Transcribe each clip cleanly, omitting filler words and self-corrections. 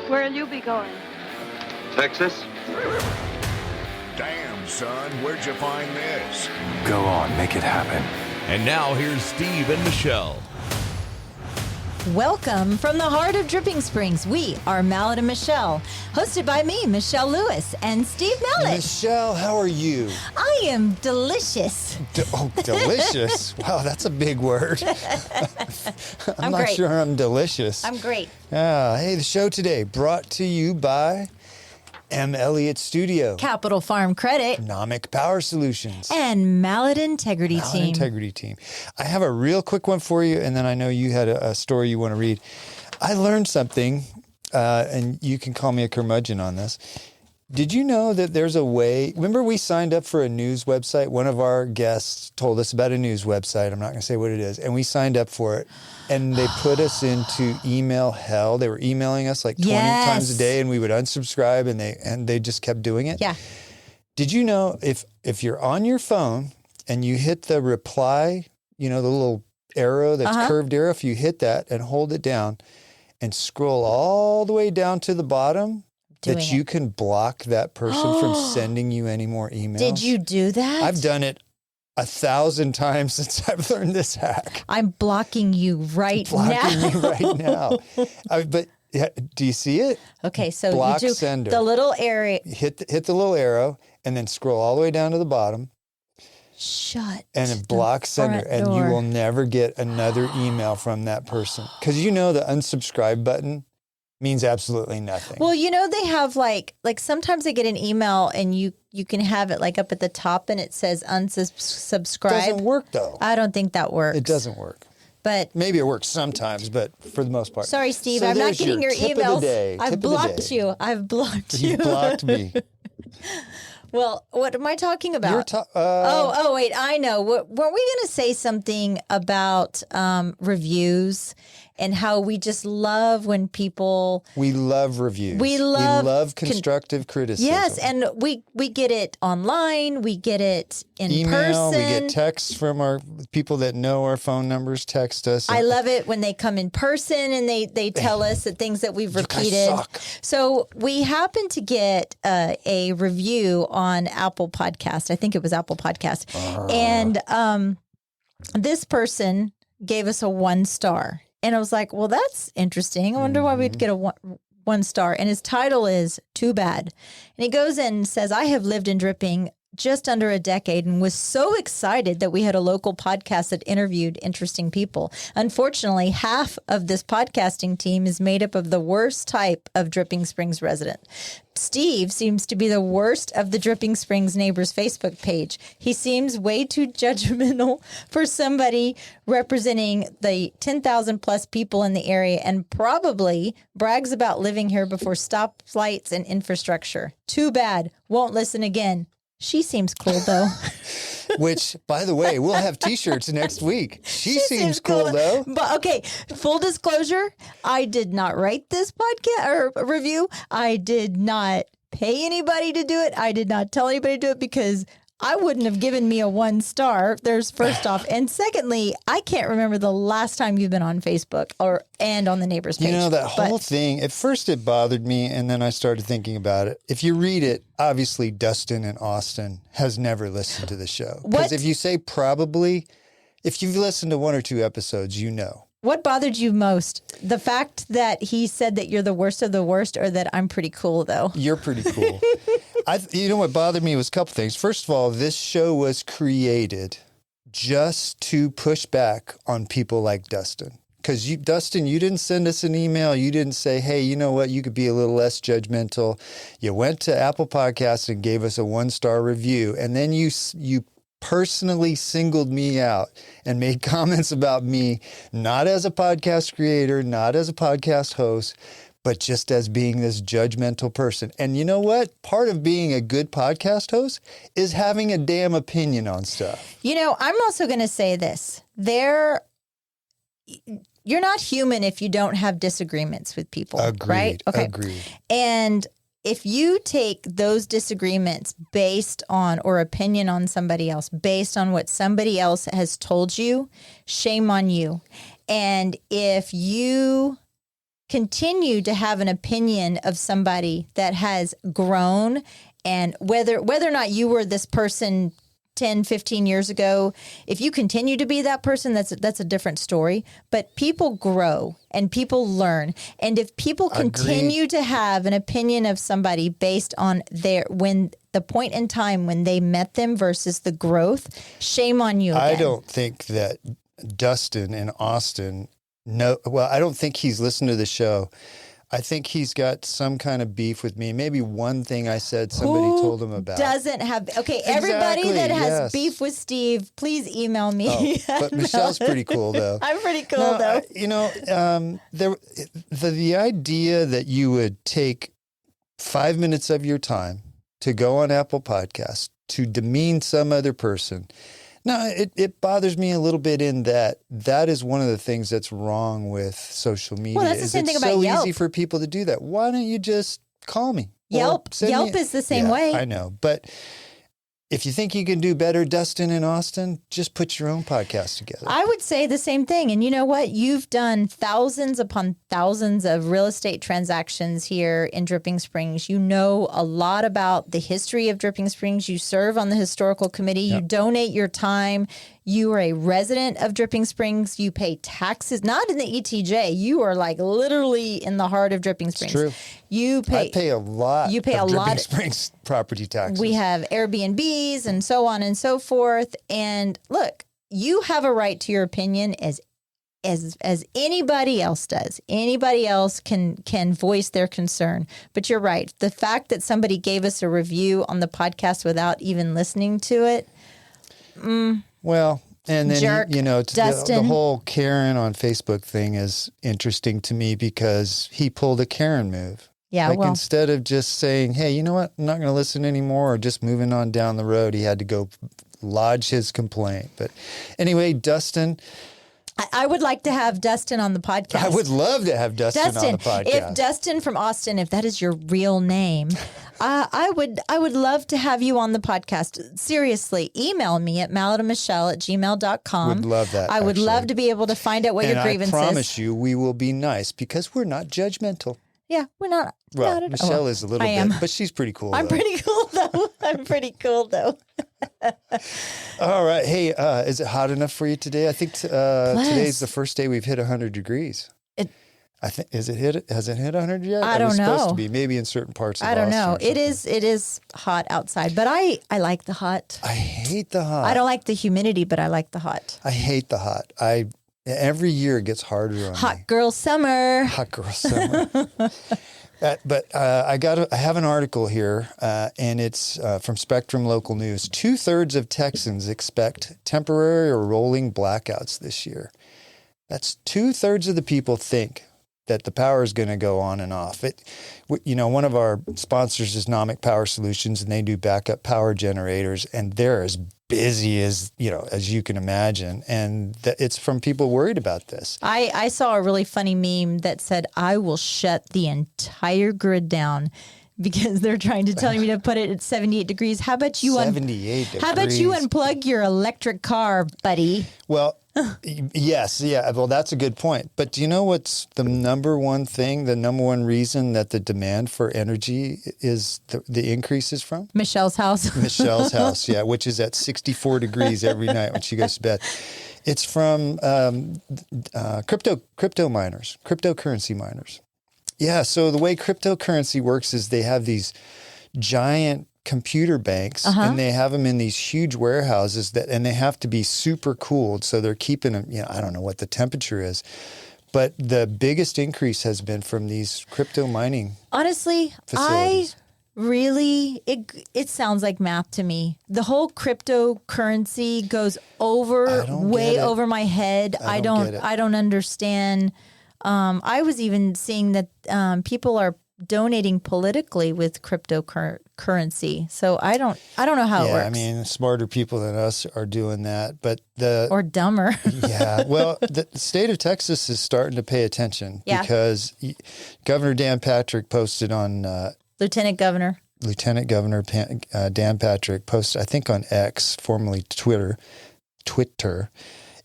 Where'll you be going? Texas? Damn, son, where'd you find this? Go on, make it happen. And now here's Steve and Michelle. Welcome from the heart of Dripping Springs. We are Mallet and Michelle, hosted by me, Michelle Lewis, and Steve Mallet. Michelle, how are you? I am delicious. Delicious? Wow, that's a big word. I'm not great. sure I'm delicious. I'm great. Hey, the show today brought to you by M. Elliott Studio, Capital Farm Credit, Economic Power Solutions, and Mallet Integrity Team. Integrity Team. I have a real quick one for you, and then I know you had a story you want to read. I learned something, and you can call me a curmudgeon on this. Did you know that there's a way? Remember, we signed up for a news website. One of our guests told us about a news website. I'm not going to say what it is, and we signed up for it. And they put us into email hell. They were emailing us like 20 times a day, and we would unsubscribe, and they just kept doing it. Yeah. Did you know if you're on your phone and you hit the reply, you know, the little arrow that's curved arrow, if you hit that and hold it down and scroll all the way down to the bottom, you can block that person from sending you any more emails. Did you do that? I've done it 1,000 times since I've learned this hack. I'm blocking you right now. Blocking you right now. But do you see it? Okay, so Block you do sender. the little area. Hit the little arrow and then scroll all the way down to the bottom. Shut. And then block sender, and you will never get another email from that person. Because you know the unsubscribe button means absolutely nothing. Well, you know, they have like sometimes I get an email and you can have it like up at the top and it says unsubscribe. It doesn't work though. I don't think that works. It doesn't work. But maybe it works sometimes, but for the most part. Sorry, Steve, So I'm not there's getting your tip of the emails. day. I've Tip of the blocked day. you. I've blocked you. You blocked me. Well, what am I talking about? You're wait, I know. Weren't we going to say something about reviews and how we just love when people... We love reviews. We love constructive criticism. Yes, and we get it online. We get it in Email, person. we get texts from our people that know our phone numbers, text us. I love it when they come in person and they tell us the things that we've repeated. You guys suck. So we happened to get a review on Apple Podcast. I think it was Apple Podcast. And this person gave us a 1 star. And I was like, well, that's interesting. I wonder why we'd get a one star. And his title is Too Bad. And he goes in and says, I have lived in Dripping just under a decade and was so excited that we had a local podcast that interviewed interesting people. Unfortunately, half of this podcasting team is made up of the worst type of Dripping Springs resident. Steve seems to be the worst of the Dripping Springs Neighbors Facebook page. He seems way too judgmental for somebody representing the 10,000 plus people in the area and probably brags about living here before stoplights and infrastructure. Too bad. Won't listen again. She seems cool, though. Which, by the way, we'll have T-shirts next week. She seems cool, though. But okay, full disclosure, I did not write this podcast or review. I did not pay anybody to do it. I did not tell anybody to do it because I wouldn't have given me a 1 star. There's first off. And secondly, I can't remember the last time you've been on Facebook and on the Neighbors page. You know, that whole thing, at first it bothered me, and then I started thinking about it. If you read it, obviously Dustin and Austin has never listened to the show. Because if you say probably, if you've listened to 1 or 2 episodes, you know. What bothered you most? The fact that he said that you're the worst of the worst, or that I'm pretty cool, though? You're pretty cool. You know what bothered me was a couple things. First of all, this show was created just to push back on people like Dustin. Because Dustin, you didn't send us an email. You didn't say, hey, you know what? You could be a little less judgmental. You went to Apple Podcasts and gave us a 1-star review. And then you personally singled me out and made comments about me, not as a podcast creator, not as a podcast host, but just as being this judgmental person. And you know what? Part of being a good podcast host is having a damn opinion on stuff. You know, I'm also going to say this. You're not human if you don't have disagreements with people. Agreed. Right? Okay. Agreed. And if you take those disagreements based on or opinion on somebody else, based on what somebody else has told you, shame on you. And if you continue to have an opinion of somebody that has grown, and whether or not you were this person 10, 15 years ago, if you continue to be that person, that's a different story. But people grow and people learn. And if people continue to have an opinion of somebody based on the point in time when they met them versus the growth, shame on you again. I don't think that Dustin and Austin I don't think he's listened to the show. I think he's got some kind of beef with me. Maybe one thing I said somebody told him about. Doesn't have everybody that has beef with Steve, please email me. Oh, but Michelle's pretty cool though. I'm pretty cool though. The idea that you would take 5 minutes of your time to go on Apple Podcasts to demean some other person. No, it bothers me a little bit in that is one of the things that's wrong with social media. Well, that's the same thing about Yelp. It's so easy for people to do that. Why don't you just call me? Yelp is the same way. I know. But if you think you can do better, Dustin and Austin, just put your own podcast together. I would say the same thing. And you know what? You've done thousands upon thousands of real estate transactions here in Dripping Springs. You know a lot about the history of Dripping Springs. You serve on the historical committee. Yep. You donate your time. You are a resident of Dripping Springs. You pay taxes, not in the ETJ. You are like literally in the heart of Dripping Springs. It's true. I pay a lot. You pay of a lot. Dripping Springs property taxes. We have Airbnbs and so on and so forth. And look, you have a right to your opinion as anybody else does. Anybody else can voice their concern. But you're right. The fact that somebody gave us a review on the podcast without even listening to it. Well, and then, Jerk, the whole Karen on Facebook thing is interesting to me because he pulled a Karen move. Yeah, instead of just saying, hey, you know what, I'm not going to listen anymore, or just moving on down the road, he had to go lodge his complaint. But anyway, Dustin. I would like to have Dustin on the podcast. I would love to have Dustin on the podcast. If Dustin from Austin, if that is your real name, I would love to have you on the podcast. Seriously, email me at malletandmichelle@gmail.com. Would love that. I would love to be able to find out what your grievance is. I promise you, we will be nice because we're not judgmental. Yeah, we're not. Well, not Michelle is a little bit, but she's pretty cool. I'm pretty cool though. All right. Hey, is it hot enough for you today? I think today's the first day we've hit 100 degrees. Has it hit 100 yet? I don't know. It's supposed to be, maybe in certain parts of Austin. I don't know. It is hot outside, but I like the hot. I hate the hot. I don't like the humidity, but I like the hot. I hate the hot. Every year it gets harder on me. Hot girl summer. Hot girl summer. But I have an article here, and it's from Spectrum Local News. 2/3 of Texans expect temporary or rolling blackouts this year. That's 2/3 of the people think that the power is going to go on and off. One of our sponsors is Nomic Power Solutions, and they do backup power generators, and they're as busy as you can imagine. And it's from people worried about this. I saw a really funny meme that said, I will shut the entire grid down because they're trying to tell me to put it at 78 degrees. How about you 78 degrees. How about you unplug your electric car, buddy? Well, yes. Yeah. Well, that's a good point. But do you know what's the number one reason that the demand for energy is the increase is from? Michelle's house. Michelle's house, yeah, which is at 64 degrees every night when she goes to bed. It's from crypto miners, cryptocurrency miners. Yeah, so the way cryptocurrency works is they have these giant computer banks, and they have them in these huge warehouses and they have to be super cooled. So they're keeping them, I don't know what the temperature is, but the biggest increase has been from these crypto mining. Honestly, facilities. It sounds like math to me. The whole cryptocurrency goes way over my head. I don't understand. I was even seeing that people are donating politically with cryptocurrency. So I don't know how it works. I mean, smarter people than us are doing that, but or dumber. Yeah. Well, the state of Texas is starting to pay attention because Governor Dan Patrick posted on Lieutenant Governor Dan Patrick posted, I think on X, formerly Twitter,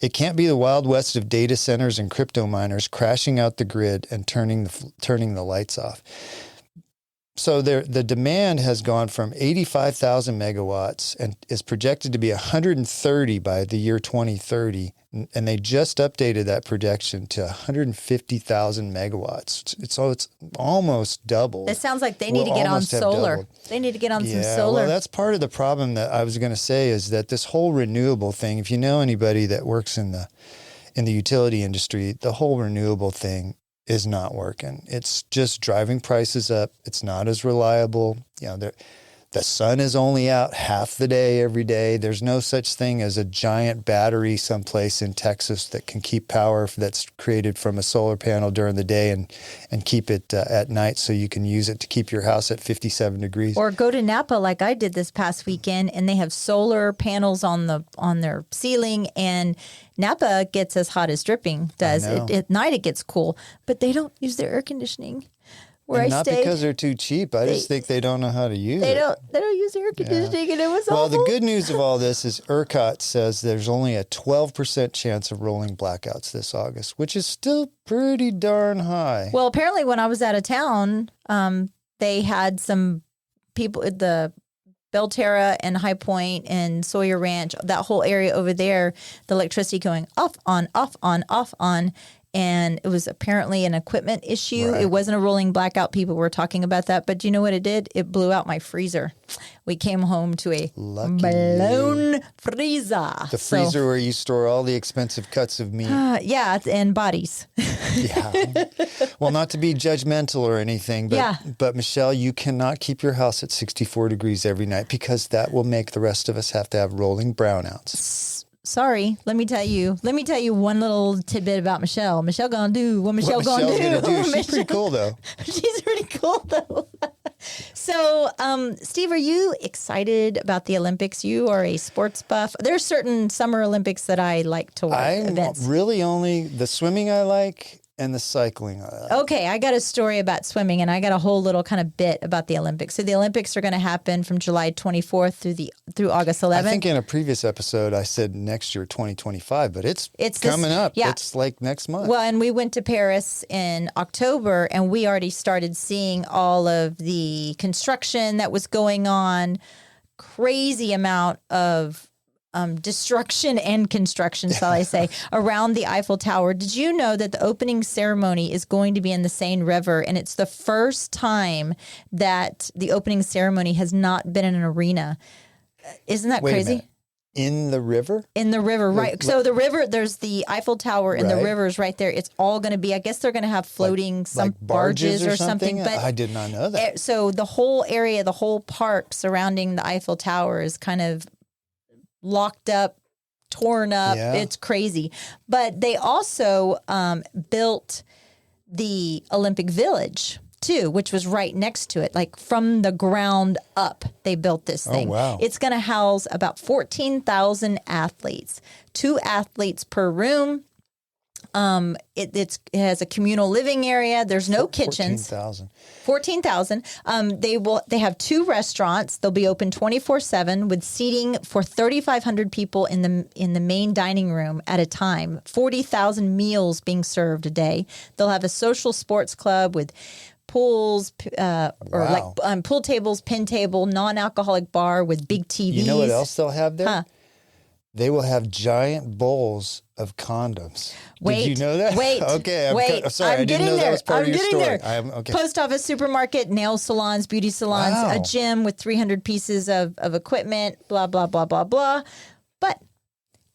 It can't be the Wild West of data centers and crypto miners crashing out the grid and turning the lights off. So the demand has gone from 85,000 megawatts and is projected to be 130 by the year 2030. And they just updated that projection to 150,000 megawatts. It's almost doubled. It sounds like they need to Will get on almost have solar. doubled. They need to get on some Yeah, solar. well, that's part of the problem that I was going to say is that this whole renewable thing, if you know anybody that works in the utility industry, the whole renewable thing is not working. It's just driving prices up. It's not as reliable. You know, the sun is only out half the day every day. There's no such thing as a giant battery someplace in Texas that can keep power that's created from a solar panel during the day and keep it at night so you can use it to keep your house at 57 degrees. Or go to Napa like I did this past weekend, and they have solar panels on their ceiling, and Napa gets as hot as Dripping does. I know. At night it gets cool, but they don't use their air conditioning. Where And I not stayed, because they're too cheap. I just think they don't know how to use they it. don't use air conditioning, and it was Well, awful. the good news of all this is ERCOT says there's only a 12% chance of rolling blackouts this August, which is still pretty darn high. Well, apparently when I was out of town, they had some people at the Belterra and High Point and Sawyer Ranch, that whole area over there, the electricity going off, on, off, on, off, on. And it was apparently an equipment issue. Right. It wasn't a rolling blackout. People were talking about that. But do you know what it did? It blew out my freezer. We came home to a Lucky blown freezer. The freezer where you store all the expensive cuts of meat. Yeah, and bodies. Yeah. Well, not to be judgmental or anything, but, Yeah. but Michelle, you cannot keep your house at 64 degrees every night because that will make the rest of us have to have rolling brownouts. Sorry, let me tell you one little tidbit about Michelle. Michelle gonna do what Michelle What gonna Michelle's do. gonna do. She's pretty cool, though. She's pretty cool though. So, Steve, are you excited about the Olympics? You are a sports buff. There's certain Summer Olympics that I like to watch. I'm Events. really only the swimming I like and the cycling I like. Okay, I got a story about swimming, and I got a whole little kind of bit about the Olympics. So the Olympics are going to happen from July 24th through August 11th. I think in a previous episode I said next year 2025, but it's this- coming up. yeah. It's like next month. Well, and we went to Paris in October, and we already started seeing all of the construction that was going on. Crazy amount of destruction and construction, shall I say, around the Eiffel Tower. Did you know that the opening ceremony is going to be in the Seine River, and it's the first time that the opening ceremony has not been in an arena? Isn't that Wait a crazy? minute. In the river? In the river, right. So the river, there's the Eiffel Tower and the Right. river's right there. It's all going to be, I guess they're going to have floating some Like barges or something. But I did not know that. so the whole area, the whole park surrounding the Eiffel Tower is kind of locked up, torn up. Yeah. It's crazy. But they also built the Olympic Village too, which was right next to it. Like from the ground up, they built this thing. wow. It's going to house about 14,000 athletes, 2 athletes per room. It has a communal living area. There's no kitchens. 14,000. 14,000. They have 2 restaurants. They'll be open 24/7 with seating for 3,500 people in the main dining room at a time. 40,000 meals being served a day. They'll have a social sports club with pools Wow. pool tables, pin table, non-alcoholic bar with big TVs. You know what else they'll have there? Huh. They will have giant bowls of condoms. Wait, Did you know that? Wait, Okay. wait. Sorry, I'm I didn't getting know there. that was part I'm of your getting story. there. Okay. Post office, supermarket, nail salons, beauty salons, Wow. a gym with 300 pieces of equipment, blah, blah, blah, blah, blah. But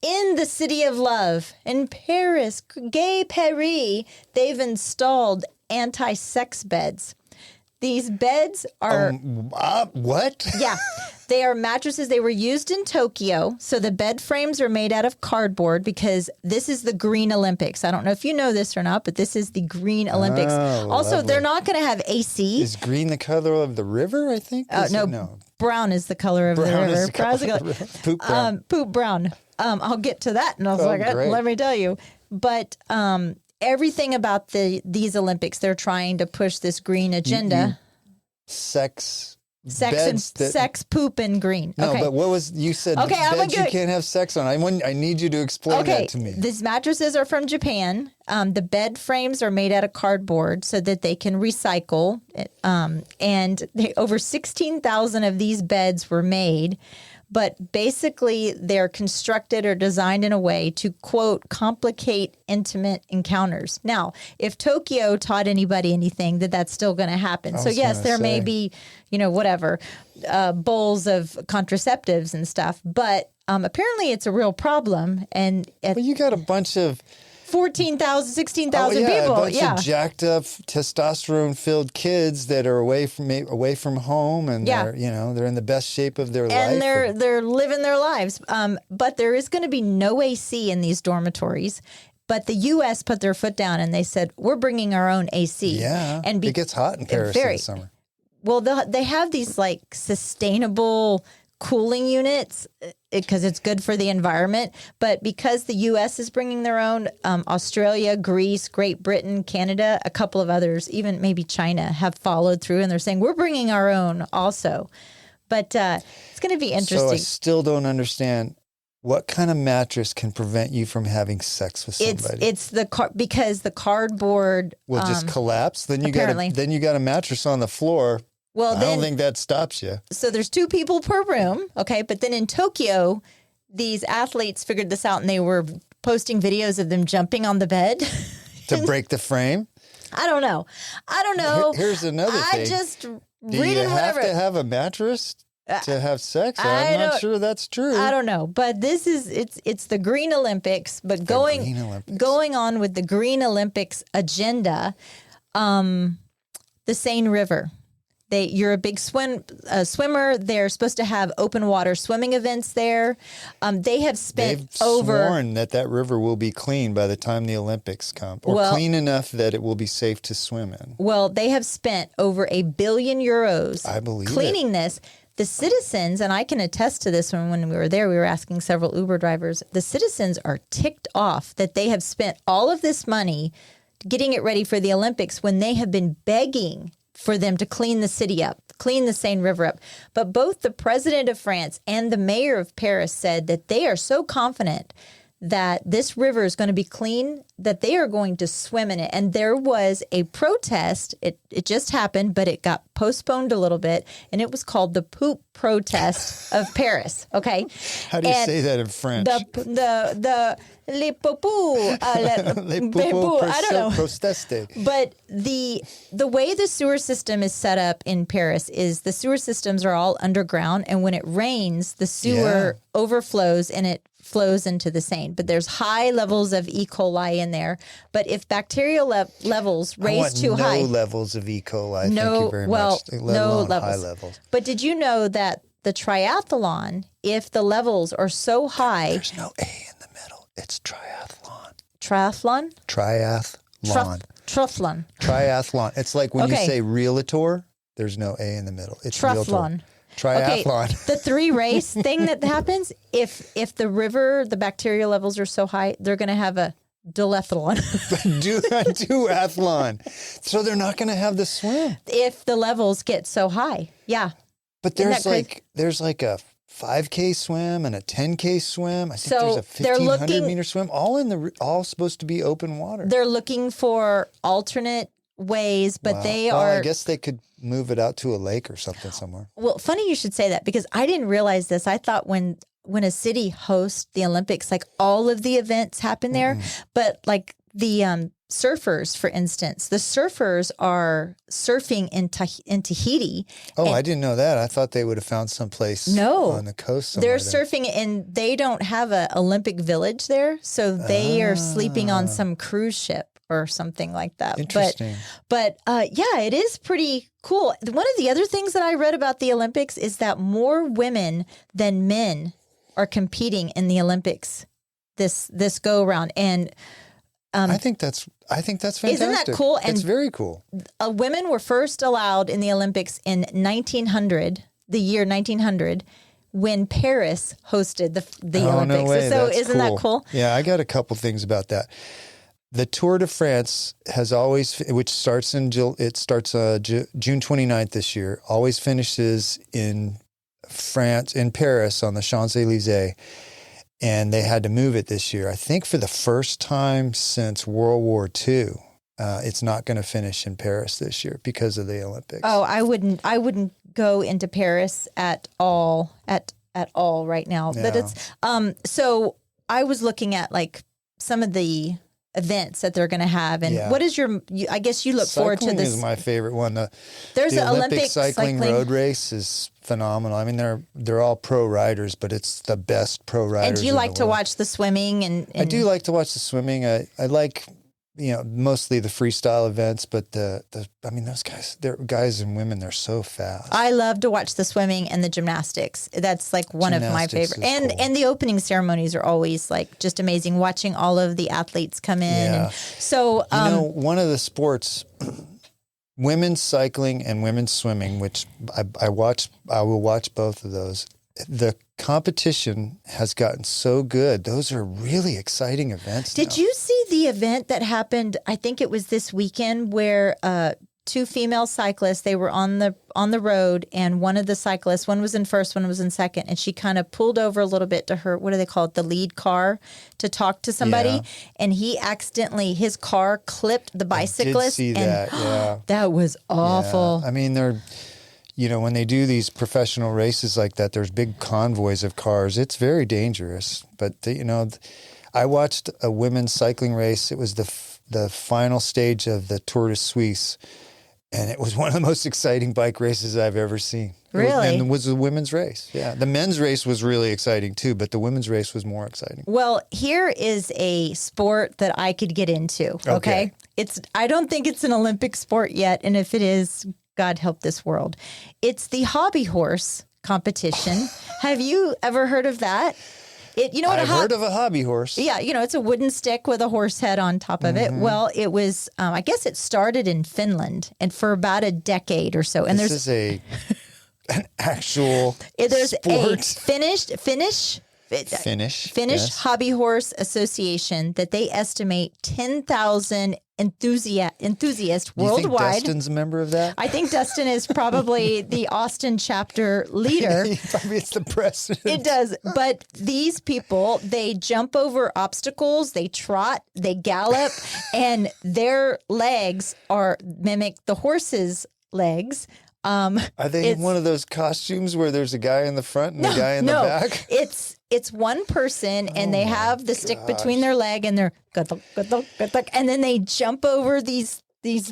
in the city of love, in Paris, Gay Paris, they've installed anti-sex beds. These beds are... What? Yeah. They are mattresses. They were used in Tokyo. So the bed frames are made out of cardboard because this is the Green Olympics. I don't know if you know this or not, but this is the Green Olympics. Oh, Also, lovely. they're not going to have AC. Is green the color of the river, I think? Is No, it? No. brown is the color of the Brown river. is the color of the river. Poop brown. Poop brown. I'll get to that in a second. great. Let me tell you. But everything about these Olympics, they're trying to push this green agenda. Sex beds that, sex, poop, and green. No, okay. but what was you said? Okay, I'm beds you good. can't have sex on. I need you to explain Okay, that to me. these mattresses are from Japan. The bed frames are made out of cardboard so that they can recycle. And over 16,000 of these beds were made. But basically, they're constructed or designed in a way to, quote, complicate intimate encounters. Now, if Tokyo taught anybody anything, that's still going to happen. So, yes, there may be, whatever, bowls of contraceptives and stuff. But apparently, it's a real problem. And Well, you got a bunch of 14,000, 16,000 a people. bunch of jacked up, testosterone-filled kids that are away from home, and they're in the best shape of their life. And they're living their lives. But there is going to be no AC in these dormitories. But the U.S. put their foot down and they said, we're bringing our own AC. Yeah, and it gets hot in Paris in the summer. Well, they have these like sustainable cooling units because it's good for the environment. But because the U.S. is bringing their own, Australia, Greece, Great Britain, Canada, a couple of others, even maybe China, have followed through and they're saying, we're bringing our own also. But it's going to be interesting. So I still don't understand what kind of mattress can prevent you from having sex with somebody. It's because the cardboard will just collapse. Then you apparently. got a mattress on the floor. Well, I don't think that stops you. So there's 2 people per room, okay? But then in Tokyo, these athletes figured this out and they were posting videos of them jumping on the bed. To break the frame? I don't know. Here's another thing. I just Do read you it whatever. have to have a mattress to have sex? I'm not sure that's true. I don't know. But this is it's the Green Olympics, but going on with the Green Olympics agenda, the Seine River. You're a big swimmer. They're supposed to have open water swimming events there. They have spent sworn that river will be clean by the time the Olympics come, or clean enough that it will be safe to swim in. Well, they have spent over €1 billion cleaning this. The citizens, and I can attest to this when we were there, we were asking several Uber drivers, the citizens are ticked off that they have spent all of this money getting it ready for the Olympics when they have been begging for them to clean the city up, clean the Seine River up. But both the president of France and the mayor of Paris said that they are so confident that this river is going to be clean that they are going to swim in it. And there was a protest. It just happened, but it got postponed a little bit. And it was called the Poop Protest of Paris. Okay. How do you say that in French? The Les Poupous. Les Poupous I don't know. Proteste. But the way the sewer system is set up in Paris is the sewer systems are all underground. And when it rains, the sewer overflows and it flows into the Seine. But there's high levels of E. coli in there. But if bacterial levels raise too high. No levels of E. coli. Thank you very much. Let alone high levels. But did you know that the triathlon, if the levels are so high. There's no A in the middle. It's triathlon. Triathlon? Triathlon. Triathlon. Triathlon. It's like when you say realtor, there's no A in the middle. It's triathlon. Triathlon. Okay, the 3 race thing that happens, if the bacterial levels are so high, they're going to have a duathlon. Duathlon. So they're not going to have the swim. If the levels get so high. Yeah. But there's like a 5K swim and a 10K swim. I think there's a 1,500 meter swim, all supposed to be open water. They're looking for alternate ways, but I guess they could move it out to a lake or something somewhere. Well, funny you should say that because I didn't realize this. I thought when a city hosts the Olympics, like all of the events happen there, but like the surfers, for instance, the surfers are surfing in Tahiti. Oh, I didn't know that. I thought they would have found some place on the coast somewhere. They're surfing and they don't have an Olympic village there, so they are sleeping on some cruise ship or something like that. Interesting. But it is pretty cool. One of the other things that I read about the Olympics is that more women than men are competing in the Olympics this go around. And I think that's fantastic. Isn't that cool? And it's very cool. Women were first allowed in the Olympics in the year 1900, when Paris hosted the Olympics. No way. So That's isn't that cool? Yeah, I got a couple things about that. the Tour de France has always, which starts June 29th this year, always finishes in France, in Paris on the Champs-Élysées. And they had to move it this year. I think for the first time since World War II, it's not going to finish in Paris this year because of the Olympics. Oh, I wouldn't go into Paris at all right now. But Yeah. it's so I was looking at like some of the events that they're going to have, and Yeah. what is I guess you look forward to Cycling this. is my favorite one. There's the an Olympic Olympic cycling road race is phenomenal. I mean, they're all pro riders, but it's the best pro riders. And do you in like the to world. watch the swimming? And I do like to watch the swimming. I like, mostly the freestyle events, but those guys and women, they're so fast. I love to watch the swimming and the gymnastics. That's like one of my Gymnastics favorite. is cool. And the opening ceremonies are always like just amazing. Watching all of the athletes come in. Yeah. And so One of the sports, women's cycling and women's swimming, which I will watch both of those. The competition has gotten so good. Those are really exciting events. Did you see the event that happened? I think it was this weekend where two female cyclists, they were on the road, and one of the cyclists, one was in first, one was in second, and she kind of pulled over a little bit to her, what do they call it, the lead car, to talk to somebody, Yeah. and his car clipped the bicyclist. see and that, yeah. that was awful. Yeah. I mean, they're, when they do these professional races like that, there's big convoys of cars. It's very dangerous. But, I watched a women's cycling race. It was the final stage of the Tour de Suisse. And it was one of the most exciting bike races I've ever seen. Really? And it was a women's race. Yeah. The men's race was really exciting too, but the women's race was more exciting. Well, here is a sport that I could get into. Okay. I don't think it's an Olympic sport yet. And if it is, God help this world. It's the hobby horse competition. Have you ever heard of that? I've heard of a hobby horse. Yeah, it's a wooden stick with a horse head on top of it. Well, it was, I guess it started in Finland, and for about a decade or so. And This is an actual there's sport. a Finnish Yes. Hobby Horse Association that they estimate 10,000 enthusiasts Do you think worldwide. Dustin's a member of that? I think Dustin is probably the Austin chapter leader. Probably it's the president. It does. But these people, they jump over obstacles, they trot, they gallop, and their legs mimic the horse's legs. Are they in one of those costumes where there's a guy in the front and a guy in the back? It's one person, and they have the stick between their leg, and they're and then they jump over these.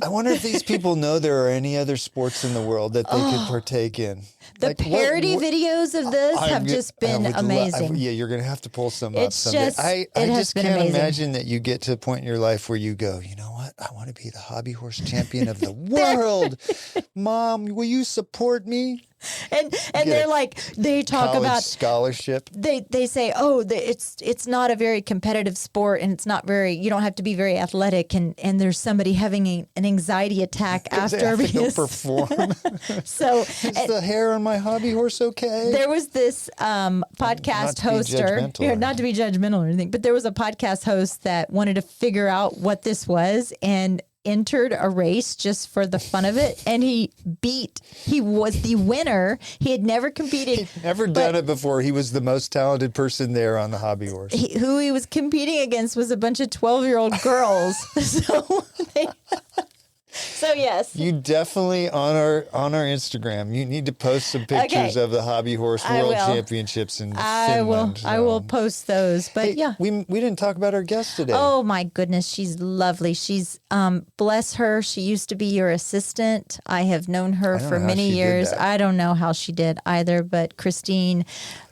I wonder if these people know there are any other sports in the world that they could partake in. The parody videos of this have just been amazing. You're going to have to pull some up It's someday. just- I it has just been can't amazing. imagine that you get to a point in your life where you go, you know what? I want to be the hobby horse champion of the world. Mom, will you support me? And Get they're a like, they talk College about scholarship. they say, it's not a very competitive sport, and it's not very, you don't have to be very athletic, and there's somebody having an anxiety attack They after have to go because perform. so Is the hair on my hobby horse okay? there was this podcast not to be judgmental or anything, but there was a podcast host that wanted to figure out what this was and entered a race just for the fun of it, and he was the winner. He had never competed. He'd never done it before. He was the most talented person there on the hobby horse. Who he was competing against was a bunch of 12-year-old girls. So yes. You definitely on our Instagram. You need to post some pictures Okay. of the Hobby Horse I World will. Championships in I Finland. will post those. But Hey, yeah. we didn't talk about our guest today. Oh my goodness, she's lovely. She's bless her. She used to be your assistant. I have known her I don't for know how many she did years. that. I don't know how she did either, but Christine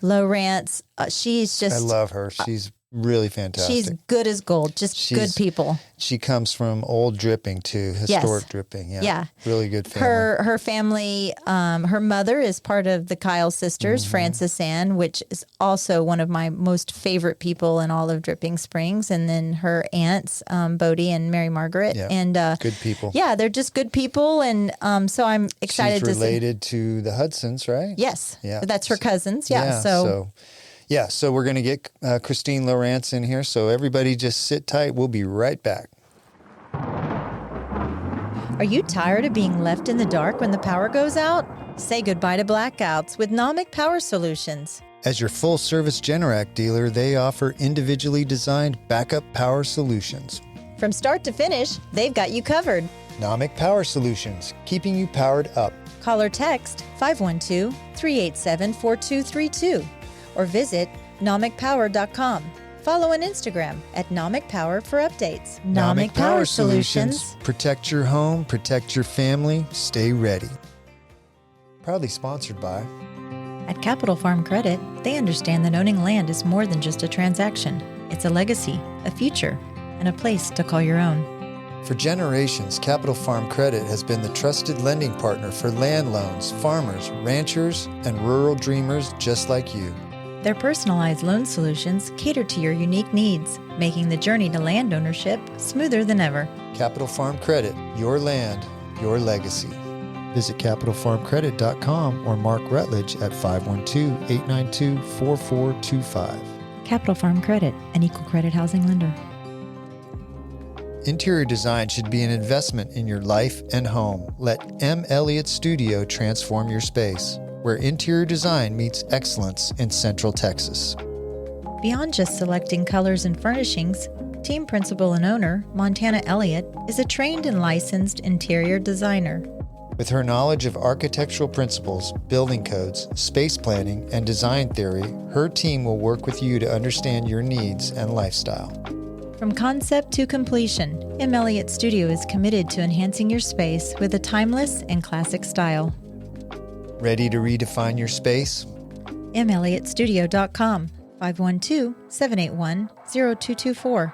Lowrance, she's I just love her. She's really fantastic. she's good as gold. Just good people. She comes from old dripping too, historic dripping. Yeah. Yeah. Really good family. Her family, her mother is part of the Kyle sisters, Mm-hmm. Frances Ann, which is also one of my most favorite people in all of Dripping Springs. And then her aunts, Bodie and Mary Margaret. Yeah. And Good people. yeah, they're just good people. And so I'm excited She's to see. related to the Hudsons, right? Yes. Yeah. That's her cousins. Yeah. So we're going to get Christine Lowrance in here. So everybody just sit tight. We'll be right back. Are you tired of being left in the dark when the power goes out? Say goodbye to blackouts with Nomic Power Solutions. As your full-service Generac dealer, they offer individually designed backup power solutions. From start to finish, they've got you covered. Nomic Power Solutions, keeping you powered up. Call or text 512-387-4232 or visit nomicpower.com. Follow on Instagram at Nomic Power for updates. Nomic Power Solutions. Protect your home, protect your family, stay ready. Proudly sponsored by At Capital Farm Credit, they understand that owning land is more than just a transaction. It's a legacy, a future, and a place to call your own. For generations, Capital Farm Credit has been the trusted lending partner for land loans, farmers, ranchers, and rural dreamers just like you. Their personalized loan solutions cater to your unique needs, making the journey to land ownership smoother than ever. Capital Farm Credit, your land, your legacy. Visit capitalfarmcredit.com or Mark Rutledge at 512-892-4425. Capital Farm Credit, an equal credit housing lender. Interior design should be an investment in your life and home. Let M. Elliott Studio transform your space, where interior design meets excellence in Central Texas. Beyond just selecting colors and furnishings, team principal and owner, Montana Elliott, is a trained and licensed interior designer. With her knowledge of architectural principles, building codes, space planning, and design theory, her team will work with you to understand your needs and lifestyle. From concept to completion, M. Elliott Studio is committed to enhancing your space with a timeless and classic style. Ready to redefine your space? melliottstudio.com, 512-781-0224.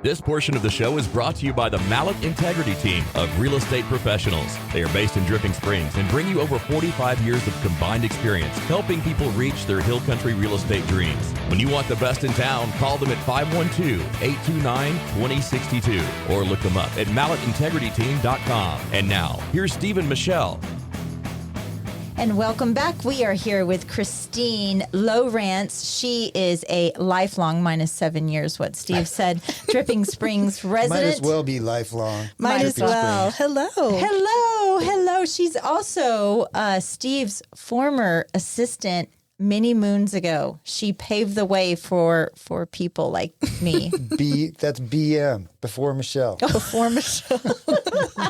This portion of the show is brought to you by the Mallet Integrity Team of real estate professionals. They are based in Dripping Springs and bring you over 45 years of combined experience helping people reach their hill country real estate dreams. When you want the best in town, call them at 512-829-2062 or look them up at malletintegrityteam.com. And now, here's Steve and Michelle. And welcome back. We are here with Christine Lowrance. She is a lifelong, minus 7 years, what Steve said, Dripping Springs resident. Might as well be lifelong. Might as Dripping well. Springs. Hello. She's also Steve's former assistant many moons ago. She paved the way for people like me. That's BM, before Michelle. Before Michelle.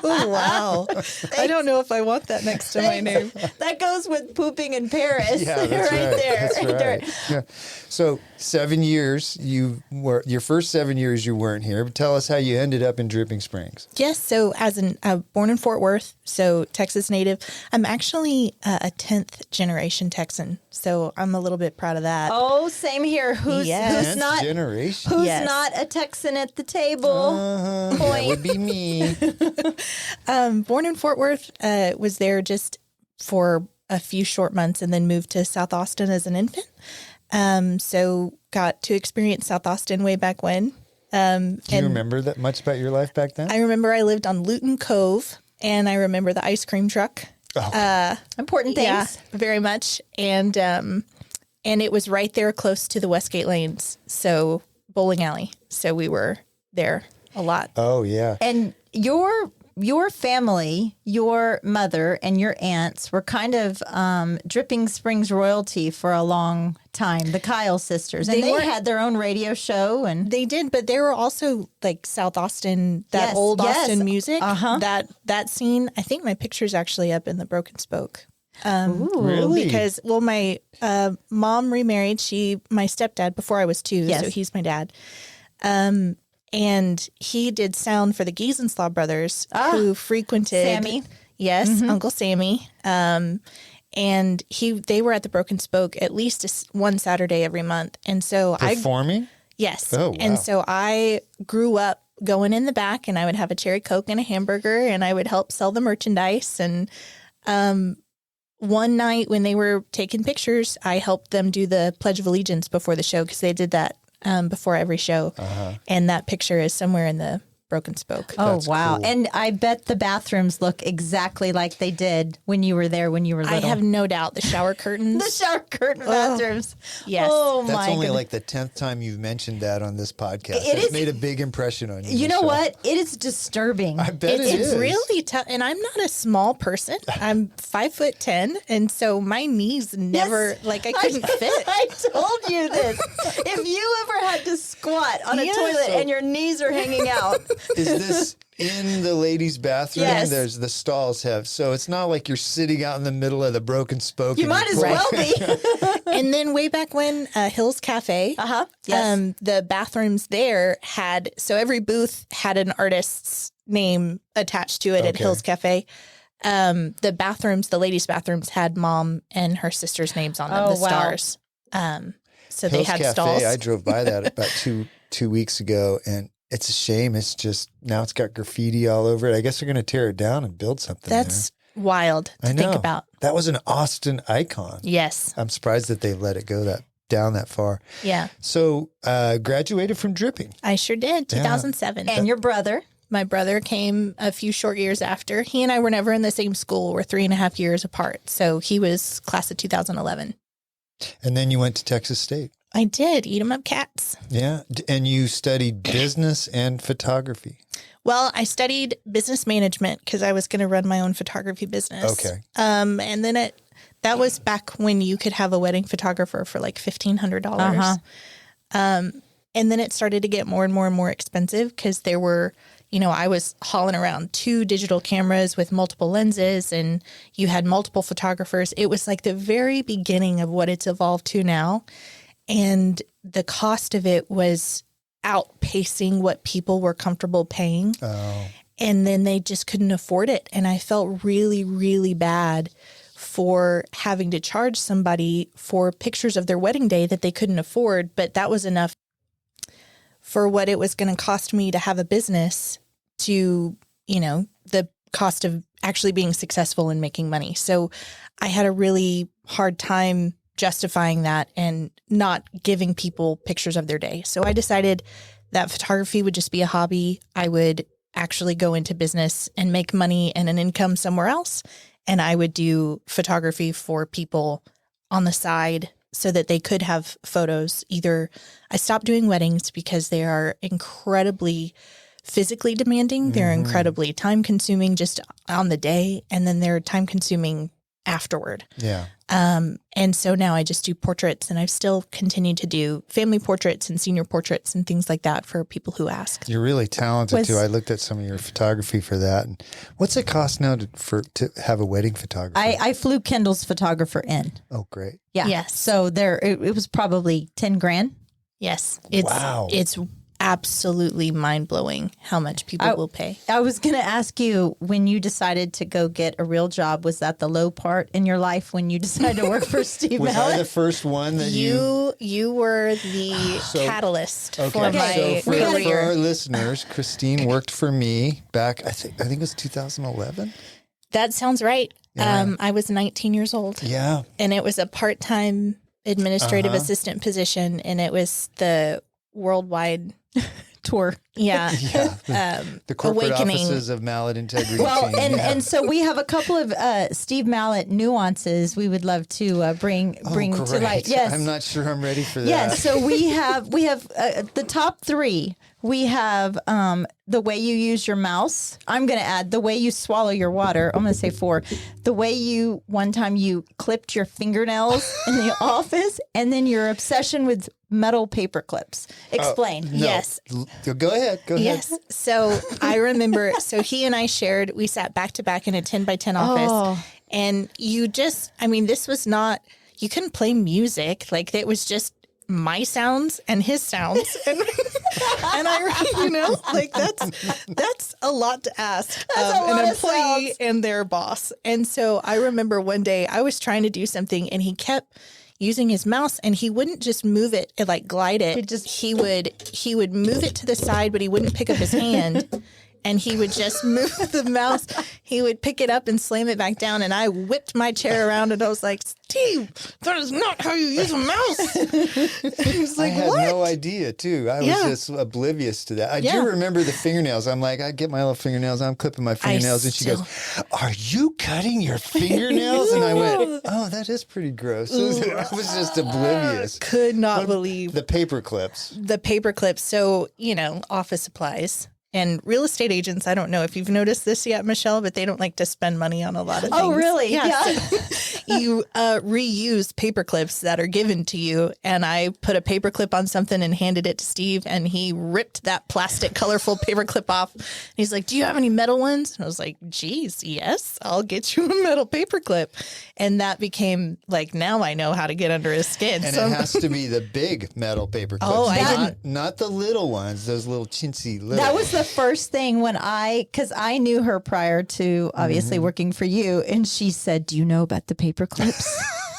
Oh, wow. I don't know if I want that next to my name. That goes with pooping in Paris. Yeah, that's right. There. That's right. Yeah. So 7 years, your first 7 years you weren't here, but tell us how you ended up in Dripping Springs. Yes. So as born in Fort Worth, so Texas native, I'm actually a 10th generation Texan. So I'm a little bit proud of that. Oh, same here. Who's Yes. not Generation. Who's Yes. not a Texan at the table? That would be me. Born in Fort Worth, was there just for a few short months and then moved to South Austin as an infant. So got to experience South Austin way back when. Do you remember that much about your life back then? I remember I lived on Luton Cove, and I remember the ice cream truck. Important things. Yeah, very much. And it was right there close to the Westgate Lanes, so bowling alley. So we were there a lot. Oh, yeah. And your family, your mother and your aunts were kind of Dripping Springs royalty for a long time, the Kyle sisters. And they had their own radio show. And They did, but they were also like South Austin, that old Austin music, that scene. I think my picture's actually up in the Broken Spoke. Really? Because, my mom remarried. My stepdad, before I was 2, so he's my dad. And he did sound for the Giesenslaw brothers, who frequented Sammy. Yes, Uncle Sammy. And they were at the Broken Spoke at least one Saturday every month. And so Performing? yes. Oh, wow. And so I grew up going in the back, and I would have a cherry Coke and a hamburger, and I would help sell the merchandise. And one night when they were taking pictures, I helped them do the Pledge of Allegiance before the show, because they did that before every show. And that picture is somewhere in the Broken Spoke. Oh, That's wow. cool. And I bet the bathrooms look exactly like they did when you were there when you were little. I have no doubt the shower curtains. the shower curtain bathrooms. Yes. Oh, That's my only goodness. like the 10th time you've mentioned that on this podcast. It It's is- made a big impression on you. You know Michelle. what? It is disturbing. I bet It's really tough, and I'm not a small person. I'm 5'10", and so my knees never Yes. like I couldn't fit. I told you this. If you ever had to squat on a Yeah. toilet and your knees are hanging out, Is this in the ladies' bathroom? Yes. There's the stalls have. So it's not like you're sitting out in the middle of the Broken Spoke. you and might as pull- well be. And then way back when Hills Cafe, Yes. the bathrooms there had so every booth had an artist's name attached to it at Okay. Hills Cafe. The bathrooms, the ladies' bathrooms, had mom and her sister's names on them. Oh, the wow. stars. So they Hills had Cafe. stalls. I drove by that about two weeks ago, and it's a shame. It's just now it's got graffiti all over it. I guess they're going to tear it down and build something. That's wild to there. I know. think about. That was an Austin icon. Yes. I'm surprised that they let it go down that far. Yeah. So graduated from dripping. I sure did. 2007. And your brother. My brother came a few short years after. He and I were never in the same school. We're 3.5 years apart. So he was class of 2011. And then you went to Texas State. I did. Eat 'em up cats. Yeah. And you studied business and photography. Well, I studied business management because I was going to run my own photography business. Okay. And then that was back when you could have a wedding photographer for like $1,500. Uh-huh. And then it started to get more and more and more expensive because there were, I was hauling around 2 digital cameras with multiple lenses and you had multiple photographers. It was like the very beginning of what it's evolved to now. And the cost of it was outpacing what people were comfortable paying. Oh. And then they just couldn't afford it. And I felt really, really bad for having to charge somebody for pictures of their wedding day that they couldn't afford. But that was enough for what it was going to cost me to have a business to, the cost of actually being successful and making money. So I had a really hard time justifying that and not giving people pictures of their day. So I decided that photography would just be a hobby. I would actually go into business and make money and an income somewhere else. And I would do photography for people on the side so that they could have photos. Either I stopped doing weddings because they are incredibly physically demanding. They're incredibly time consuming just on the day. And then they're time consuming afterward. Yeah. And so now I just do portraits, and I've still continued to do family portraits and senior portraits and things like that for people who ask. You're really talented Was- too. I looked at some of your photography for that. And what's it cost now to have a wedding photographer? I flew Kendall's photographer in. Oh, great. Yeah. Yes. So it was probably 10 grand. Yes. It's, Wow. It's absolutely mind blowing how much people will pay. I was going to ask you, when you decided to go get a real job, was that the low part in your life when you decided to work for Steve Was I the Mallet? first one that You were the catalyst for Okay, my so for our career. listeners, Christine worked for me back. I think it was 2011. That sounds right. I was 19 years old. Yeah, And it was a part-time administrative assistant position, and it was the worldwide Tour. the corporate awakening. offices of Mallet Integrity. Well, Team. and Yeah. and so we have a couple of Steve Mallet nuances we would love to bring Oh, to great. light. Yes, I'm not sure I'm ready for that. yes. So we have the top 3. We have the way you use your mouse. I'm going to add the way you swallow your water. I'm going to say 4. The way one time you clipped your fingernails in the office, and then your obsession with metal paper clips. Explain. No. Yes. Go ahead. Go ahead. Yes. So I remember, he and I we sat back to back in a 10 by 10 office, and this was not, you couldn't play music. Like, it was just my sounds and his sounds. And that's a lot to ask a of lot an of employee sounds. and their boss. And so I remember one day I was trying to do something, and he kept using his mouse, and he wouldn't just move it and like glide it. He would move it to the side, but he wouldn't pick up his hand. and he would just move the mouse. He would pick it up and slam it back down, and I whipped my chair around, and I was like, Steve, that is not how you use a mouse. He was I like, had what? no idea, too. I was just oblivious to that. I do remember the fingernails. I'm like, I get my little fingernails. I'm clipping my fingernails. And she goes, are you cutting your fingernails? And I went, oh, that is pretty gross. I was just oblivious. Could not believe The paper clips. the paper clips. So, office supplies. And real estate agents, I don't know if you've noticed this yet, Michelle, but they don't like to spend money on a lot of things. Oh, really? Yeah. So you reuse paper clips that are given to you. And I put a paper clip on something and handed it to Steve, and he ripped that plastic colorful paper clip off. And he's like, do you have any metal ones? And I was like, geez, yes, I'll get you a metal paper clip. And that became like, now I know how to get under his skin. And So it has to be the big metal paper clips. Oh, I not the little ones, those little chintzy little That was the first thing because I knew her prior to obviously working for you. And she said, do you know about the paper clips?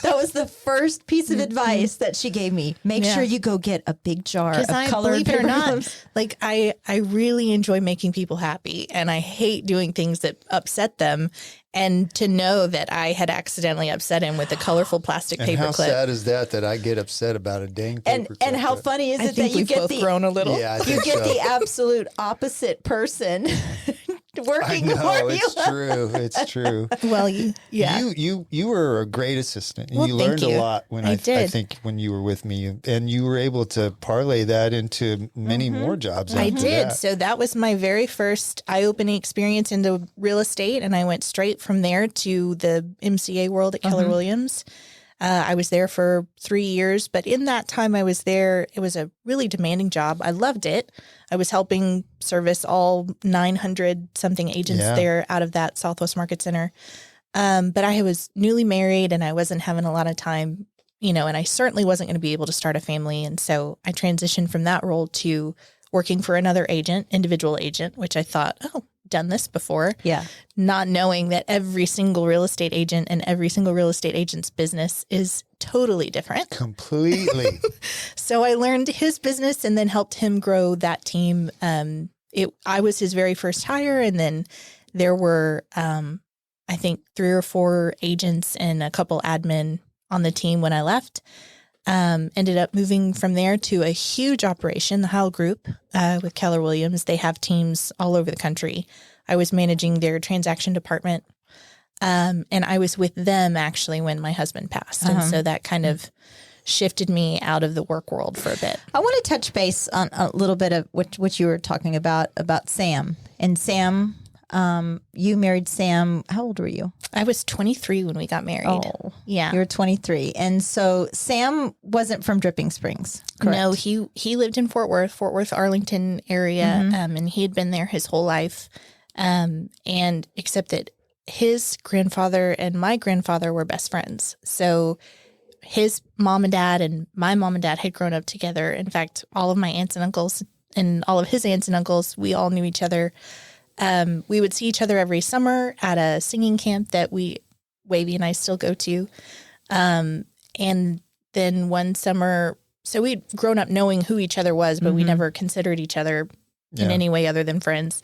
That was the first piece of advice that she gave me. Make sure you go get a big jar of colored believe it or paper not, clips. like I really enjoy making people happy, and I hate doing things that upset them. And to know that I had accidentally upset him with a colorful plastic And paper how clip. sad is that I get upset about a dang paper clip? And how funny is I it that think you we've get both grown a little. Yeah, I you think get so. the absolute opposite person I working know, for you. it's true. It's true. Well, yeah. You were a great assistant, and Well, you thank learned you. a lot when I I did. think when you were with me, and you were able to parlay that into many more jobs. I after did. that. So that was my very first eye-opening experience into real estate, and I went straight from there to the MCA world at Keller Williams. I was there for 3 years, but in that time I was there, it was a really demanding job. I loved it. I was helping service all 900 something agents there out of that Southwest Market Center. But I was newly married, and I wasn't having a lot of time, and I certainly wasn't going to be able to start a family. And so I transitioned from that role to working for another agent, individual agent, which I thought, oh, done this before. Yeah. Not knowing that every single real estate agent and every single real estate agent's business is totally different. Completely. So I learned his business and then helped him grow that team. I was his very first hire, and then there were, I think, 3 or 4 agents and a couple admin on the team when I left. Ended up moving from there to a huge operation, the Howell Group, with Keller Williams. They have teams all over the country. I was managing their transaction department. And I was with them actually when my husband passed. And so that kind of shifted me out of the work world for a bit. I want to touch base on a little bit of what you were talking about Sam. And Sam, you married Sam. How old were you? I was 23 when we got married. Oh, yeah. You were 23. And so Sam wasn't from Dripping Springs, correct? No, he lived in Fort Worth, Arlington area, and he had been there his whole life. And except that his grandfather and my grandfather were best friends. So his mom and dad and my mom and dad had grown up together. In fact, all of my aunts and uncles and all of his aunts and uncles, we all knew each other. We would see each other every summer at a singing camp that Wavy and I still go to. And then one summer, so we'd grown up knowing who each other was, but we never considered each other in any way other than friends.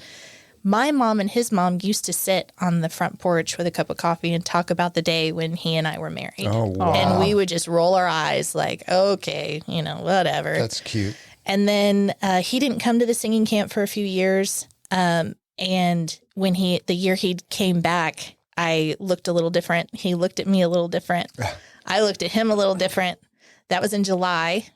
My mom and his mom used to sit on the front porch with a cup of coffee and talk about the day when he and I were married. Oh, wow. And we would just roll our eyes like, okay, whatever. That's cute. And then he didn't come to the singing camp for a few years. And when the year he came back, I looked a little different. He looked at me a little different. I looked at him a little different. That was in July.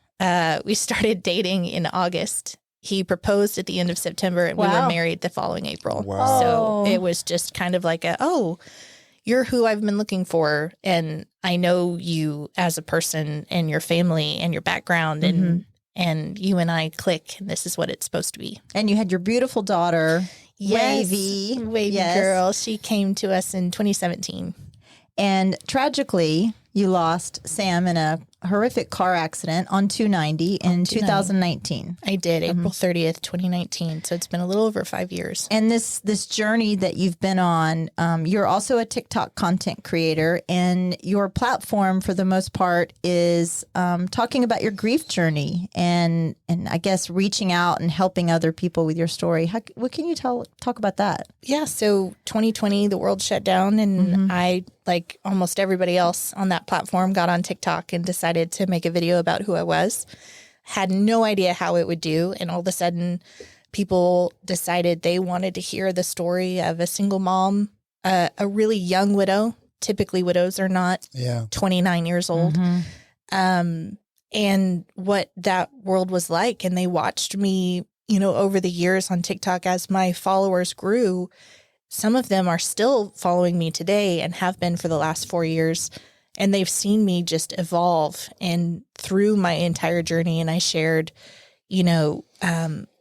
We started dating in August. He proposed at the end of September, and we were married the following April. Wow. So it was just kind of like you're who I've been looking for. And I know you as a person and your family and your background, and you and I click, and this is what it's supposed to be. And you had your beautiful daughter, Wavy. Wavy girl. She came to us in 2017. And tragically, you lost Sam in a horrific car accident on 290 in 2019. I did, April 30th, 2019. So it's been a little over 5 years. And this journey that you've been on, you're also a TikTok content creator, and your platform for the most part is talking about your grief journey and I guess reaching out and helping other people with your story. What can you talk about that? Yeah. So 2020, the world shut down, and I, like almost everybody else on that platform, got on TikTok and decided to make a video about who I was. Had no idea how it would do. And all of a sudden, people decided they wanted to hear the story of a single mom, a really young widow. Typically, widows are not 29 years old. And what that world was like. And they watched me, over the years on TikTok as my followers grew. Some of them are still following me today and have been for the last 4 years. And they've seen me just evolve and through my entire journey. And I shared,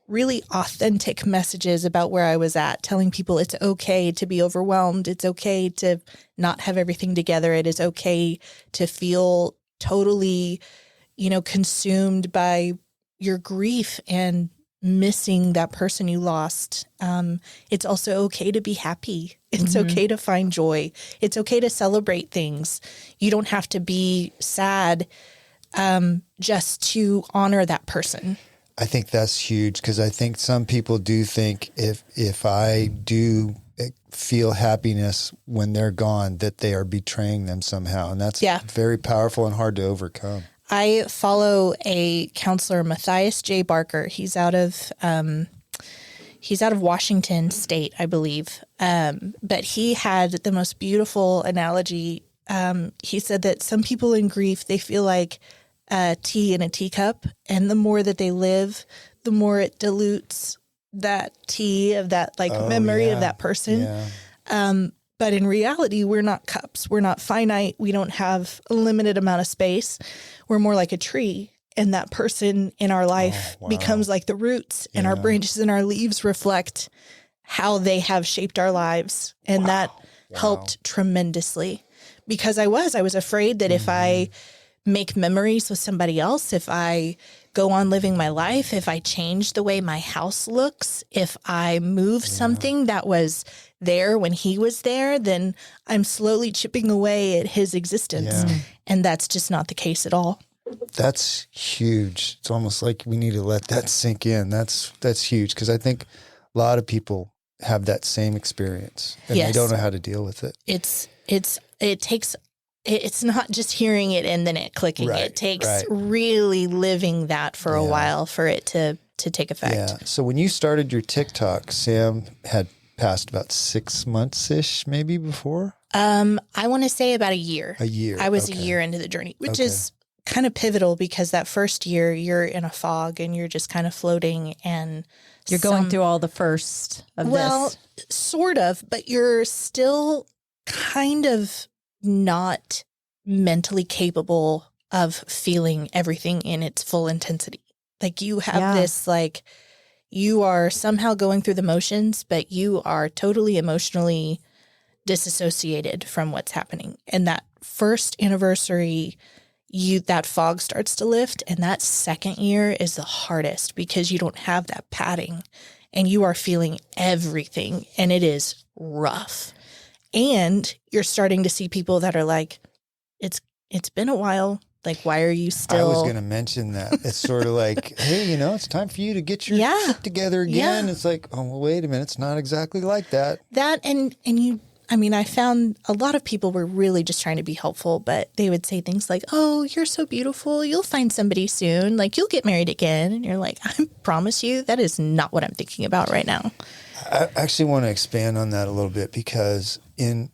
really authentic messages about where I was at, telling people it's okay to be overwhelmed. It's okay to not have everything together. It is okay to feel totally, consumed by your grief and missing that person you lost. It's also okay to be happy. It's okay to find joy. It's okay to celebrate things. You don't have to be sad just to honor that person. I think that's huge, because I think some people do think if I do feel happiness when they're gone, that they are betraying them somehow. And that's very powerful and hard to overcome. I follow a counselor, Matthias J. Barker. He's out of Washington State, I believe. But he had the most beautiful analogy. He said that some people in grief, they feel like tea in a teacup, and the more that they live, the more it dilutes that tea of that memory of that person. But in reality, we're not cups. We're not finite. We don't have a limited amount of space. We're more like a tree. And that person in our life becomes like the roots, and our branches and our leaves reflect how they have shaped our lives. And that helped tremendously, because I was afraid that if I make memories with somebody else, if I go on living my life, if I change the way my house looks, if I move something that was there when he was there, then I'm slowly chipping away at his existence. And that's just not the case at all. That's huge. It's almost like we need to let that sink in. That's huge, because I think a lot of people have that same experience, and they don't know how to deal with it. It's not just hearing it and then it clicking. It takes really living that for a while for it to take effect. Yeah. So when you started your TikTok, Sam had passed about 6 months-ish maybe before? I want to say about a year. A year. I was a year into the journey, which is kind of pivotal, because that first year you're in a fog and you're just kind of floating, and you're going through all the first of this. Sort of, but you're still kind of not mentally capable of feeling everything in its full intensity. Like you have this, you are somehow going through the motions, but you are totally emotionally disassociated from what's happening. And that first anniversary, that fog starts to lift, and that second year is the hardest, because you don't have that padding and you are feeling everything, and it is rough. And you're starting to see people that are like, it's been a while. Like, why are you still? I was going to mention that. It's sort of like, hey, it's time for you to get your shit together again. It's like, oh, well, wait a minute. It's not exactly like that. I found a lot of people were really just trying to be helpful, but they would say things like, oh, you're so beautiful. You'll find somebody soon. Like, you'll get married again. And you're like, I promise you, that is not what I'm thinking about right now. I actually want to expand on that a little bit, because in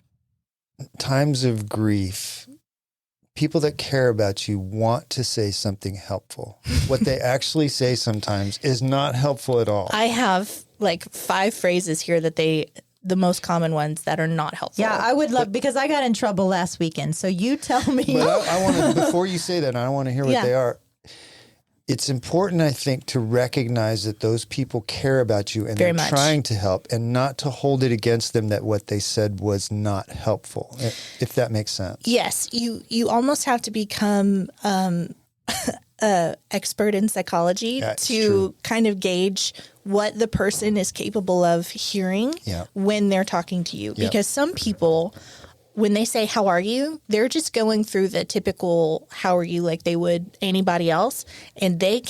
times of grief, people that care about you want to say something helpful. What they actually say sometimes is not helpful at all. I have 5 phrases here that the most common ones that are not helpful. Yeah, I would love, because I got in trouble last weekend. So you tell me. But I want to, before you say that, I want to hear what they are. it's important, I think, to recognize that those people care about you and Very they're much. trying to help, and not to hold it against them that what they said was not helpful, if that makes sense. Yes, you almost have to become a expert in psychology That's to true. kind of gauge what the person is capable of hearing Yeah. when they're talking to you. Yep. Because some people, when they say, "How are you?" they're just going through the typical "How are you?" like they would anybody else, and they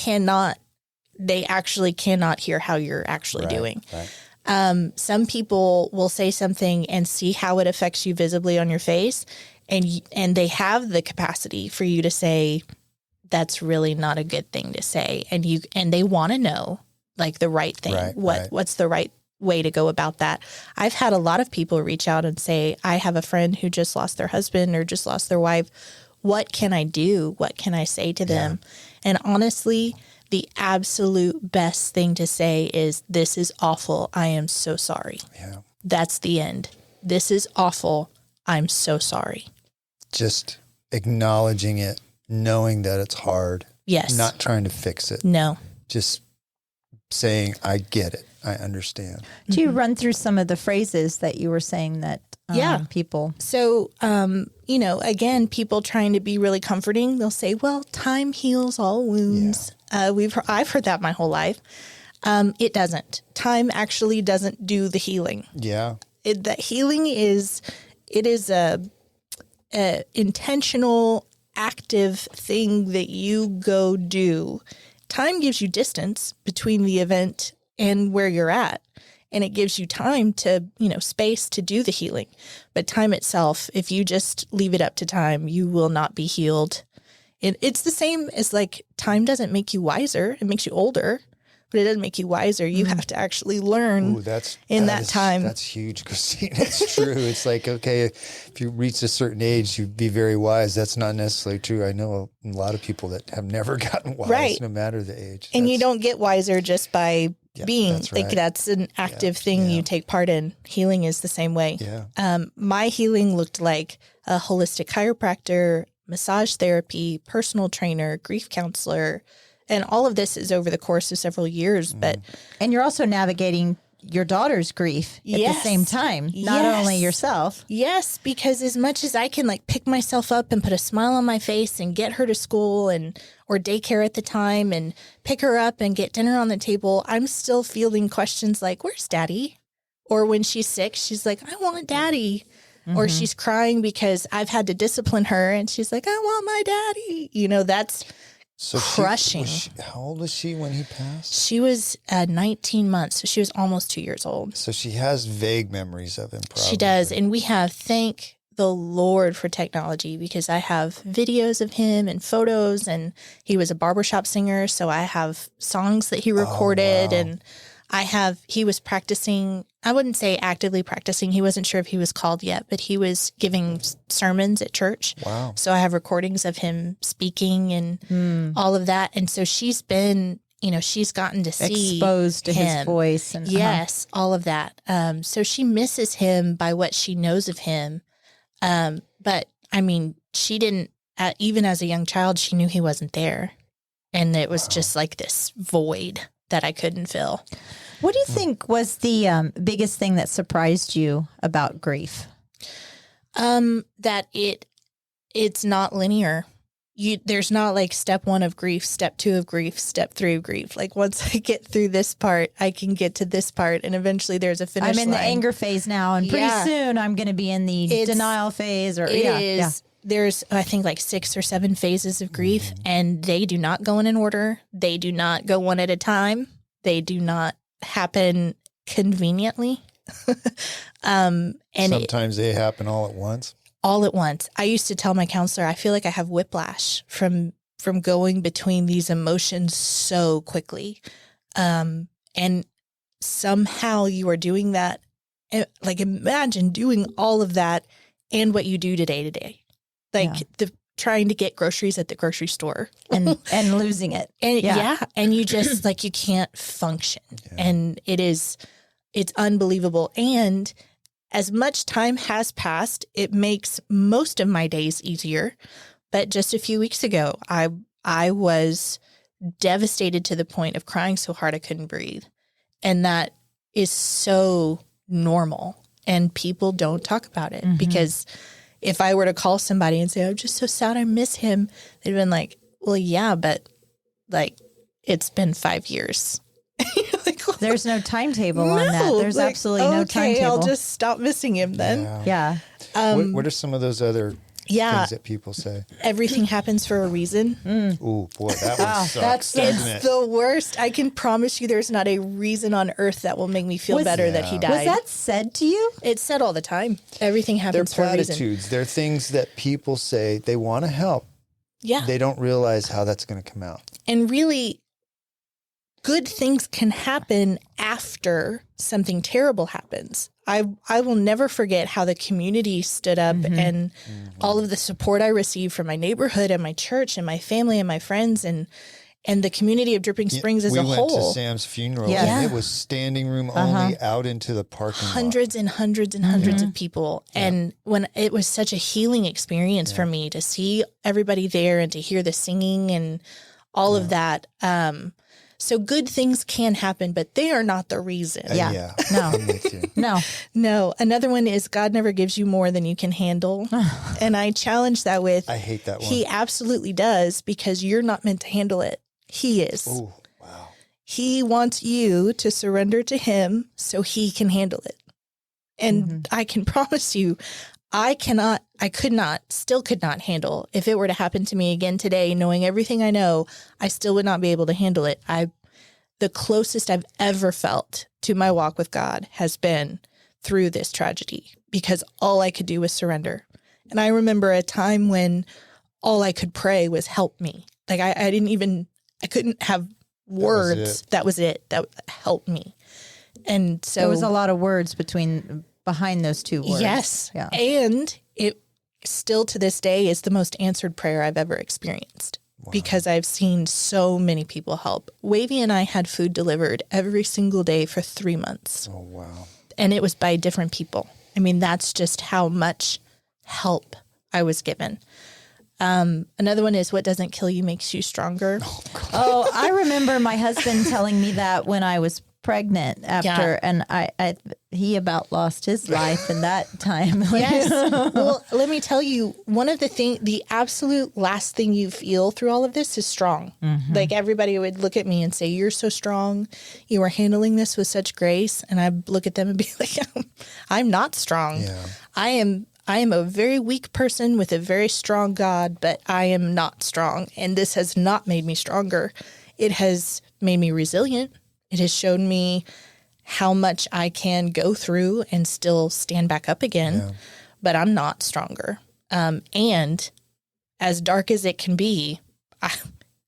actually cannot hear how you're actually doing. Right. Some people will say something and see how it affects you visibly on your face, and they have the capacity for you to say, "That's really not a good thing to say," and they want to know like the right thing. Right. What's the right way to go about that? I've had a lot of people reach out and say, "I have a friend who just lost their husband or just lost their wife. What can I do? What can I say to them?" And honestly, the absolute best thing to say is, "This is awful. I am so sorry." Yeah. That's the end. "This is awful. I'm so sorry." Just acknowledging it, knowing that it's hard, Yes. not trying to fix it, No. just saying, I get it. I understand. Do you run through some of the phrases that you were saying that Yeah. people? So, again, people trying to be really comforting, they'll say, "Well, time heals all wounds." I've heard that my whole life. It doesn't. Time actually doesn't do the healing. Yeah. The healing is a intentional, active thing that you go do. Time gives you distance between the event and where you're at. And it gives you time to, space to do the healing. But time itself, if you just leave it up to time, you will not be healed. It's the same as like time doesn't make you wiser. It makes you older, but it doesn't make you wiser. You have to actually learn Ooh, that time. That's huge, Christine. It's true. It's like, okay, if you reach a certain age, you'd be very wise. That's not necessarily true. I know a lot of people that have never gotten wise, Right. no matter the age. And you don't get wiser just by being that's like right. that's an active thing you take part in. Healing is the same way. Yeah. My healing looked like a holistic chiropractor, massage therapy, personal trainer, grief counselor, and all of this is over the course of several years. But And you're also navigating your daughter's grief at the Yes. same time, not Yes. only yourself. yes, because as much as I can like pick myself up and put a smile on my face and get her to school or daycare at the time and pick her up and get dinner on the table, I'm still fielding questions like, "Where's daddy?" Or when she's sick, she's like, "I want daddy." Or she's crying because I've had to discipline her and she's like, "I want my daddy." That's So crushing. how old was she when he passed? She was 19 months, so she was almost 2 years old. So she has vague memories of him, probably. She does. And we have, thank the Lord for technology, because I have videos of him and photos, and he was a barbershop singer. So I have songs that he recorded, and he was practicing. I wouldn't say actively practicing. He wasn't sure if he was called yet, but he was giving sermons at church. Wow. So I have recordings of him speaking and all of that. And so she's been, she's gotten to see Exposed to his him. voice. And Yes, all of that. So she misses him by what she knows of him. But I mean, she didn't, even as a young child, she knew he wasn't there. And it was just like this void that I couldn't fill. What do you think was the biggest thing that surprised you about grief? That it's not linear. There's not like step 1 of grief, step 2 of grief, step 3 of grief. Like once I get through this part, I can get to this part, and eventually there's a finish I'm in the line. anger phase now, and pretty Yeah. soon I'm going to be in the It's- denial phase. Or It yeah, is. yeah. There's, I think, like 6 or 7 phases of grief, and they do not go in an order. They do not go one at a time. They do not happen conveniently. And Sometimes they happen all at once. all at once. I used to tell my counselor, I feel like I have whiplash from going between these emotions so quickly. And somehow you are doing that. Like imagine doing all of that and what you do day to day. Like trying to get groceries at the grocery store and losing it. and Yeah. and you just like you can't function. And it's unbelievable. And as much time has passed, it makes most of my days easier. But just a few weeks ago, I was devastated to the point of crying so hard I couldn't breathe. And that is so normal. And people don't talk about it because if I were to call somebody and say, I'm just so sad I miss him, they'd been like, well, yeah, but like it's been 5 years. Like, There's no timetable on that. There's like, absolutely no okay, timetable. I'll just stop missing him then. yeah. What are some of those other Yeah. things that people say? Everything happens for a reason. Ooh, boy, that one sucks, doesn't It's it? the worst. I can promise you there's not a reason on earth that will make me feel better that he Yeah. died. Was that said to you? It's said all the time. Everything They're happens for a reason. platitudes. They're things that people say they want to help. Yeah. They don't realize how that's going to come out. And really, good things can happen after something terrible happens. I will never forget how the community stood up and all of the support I received from my neighborhood and my church and my family and my friends and the community of Dripping Springs as we a went whole. to Sam's funeral, Yeah. and it was standing room only out into the parking lot. Hundreds and hundreds and hundreds of people. And when it was such a healing experience for me to see everybody there and to hear the singing and all of that. So good things can happen, but they are not the reason. Yeah. No. I'm with you. No. No. Another one is God never gives you more than you can handle. And I challenge that with I hate that one. He absolutely does because you're not meant to handle it. He is. Ooh, wow. He wants you to surrender to Him so He can handle it. And I can promise you, still could not handle if it were to happen to me again today, knowing everything I know, I still would not be able to handle it. The closest I've ever felt to my walk with God has been through this tragedy because all I could do was surrender. And I remember a time when all I could pray was help me. Like I couldn't have words. That was it. That helped me. And so There was a lot of words behind those two words. yes. Yeah. And it still to this day is the most answered prayer I've ever experienced because I've seen so many people help. Wavy and I had food delivered every single day for 3 months. Oh, wow. And it was by different people. I mean, that's just how much help I was given. Another one is what doesn't kill you makes you stronger. Oh, I remember my husband telling me that when I was pregnant after, and he about lost his life in that time. Yes. Well, let me tell you, the absolute last thing you feel through all of this is strong. Like everybody would look at me and say, you're so strong. You are handling this with such grace. And I look at them and be like, I'm not strong. Yeah. I am a very weak person with a very strong God, but I am not strong. And this has not made me stronger. It has made me resilient. It has shown me how much I can go through and still stand back up again, but I'm not stronger. And as dark as it can be,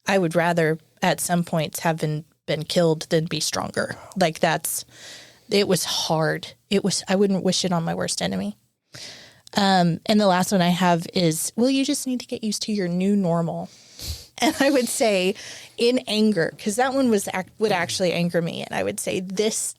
I would rather at some points have been killed than be stronger. Like it was hard. I wouldn't wish it on my worst enemy. And the last one I have is, well, you just need to get used to your new normal. And I would say in anger, because that one would actually anger me. And I would say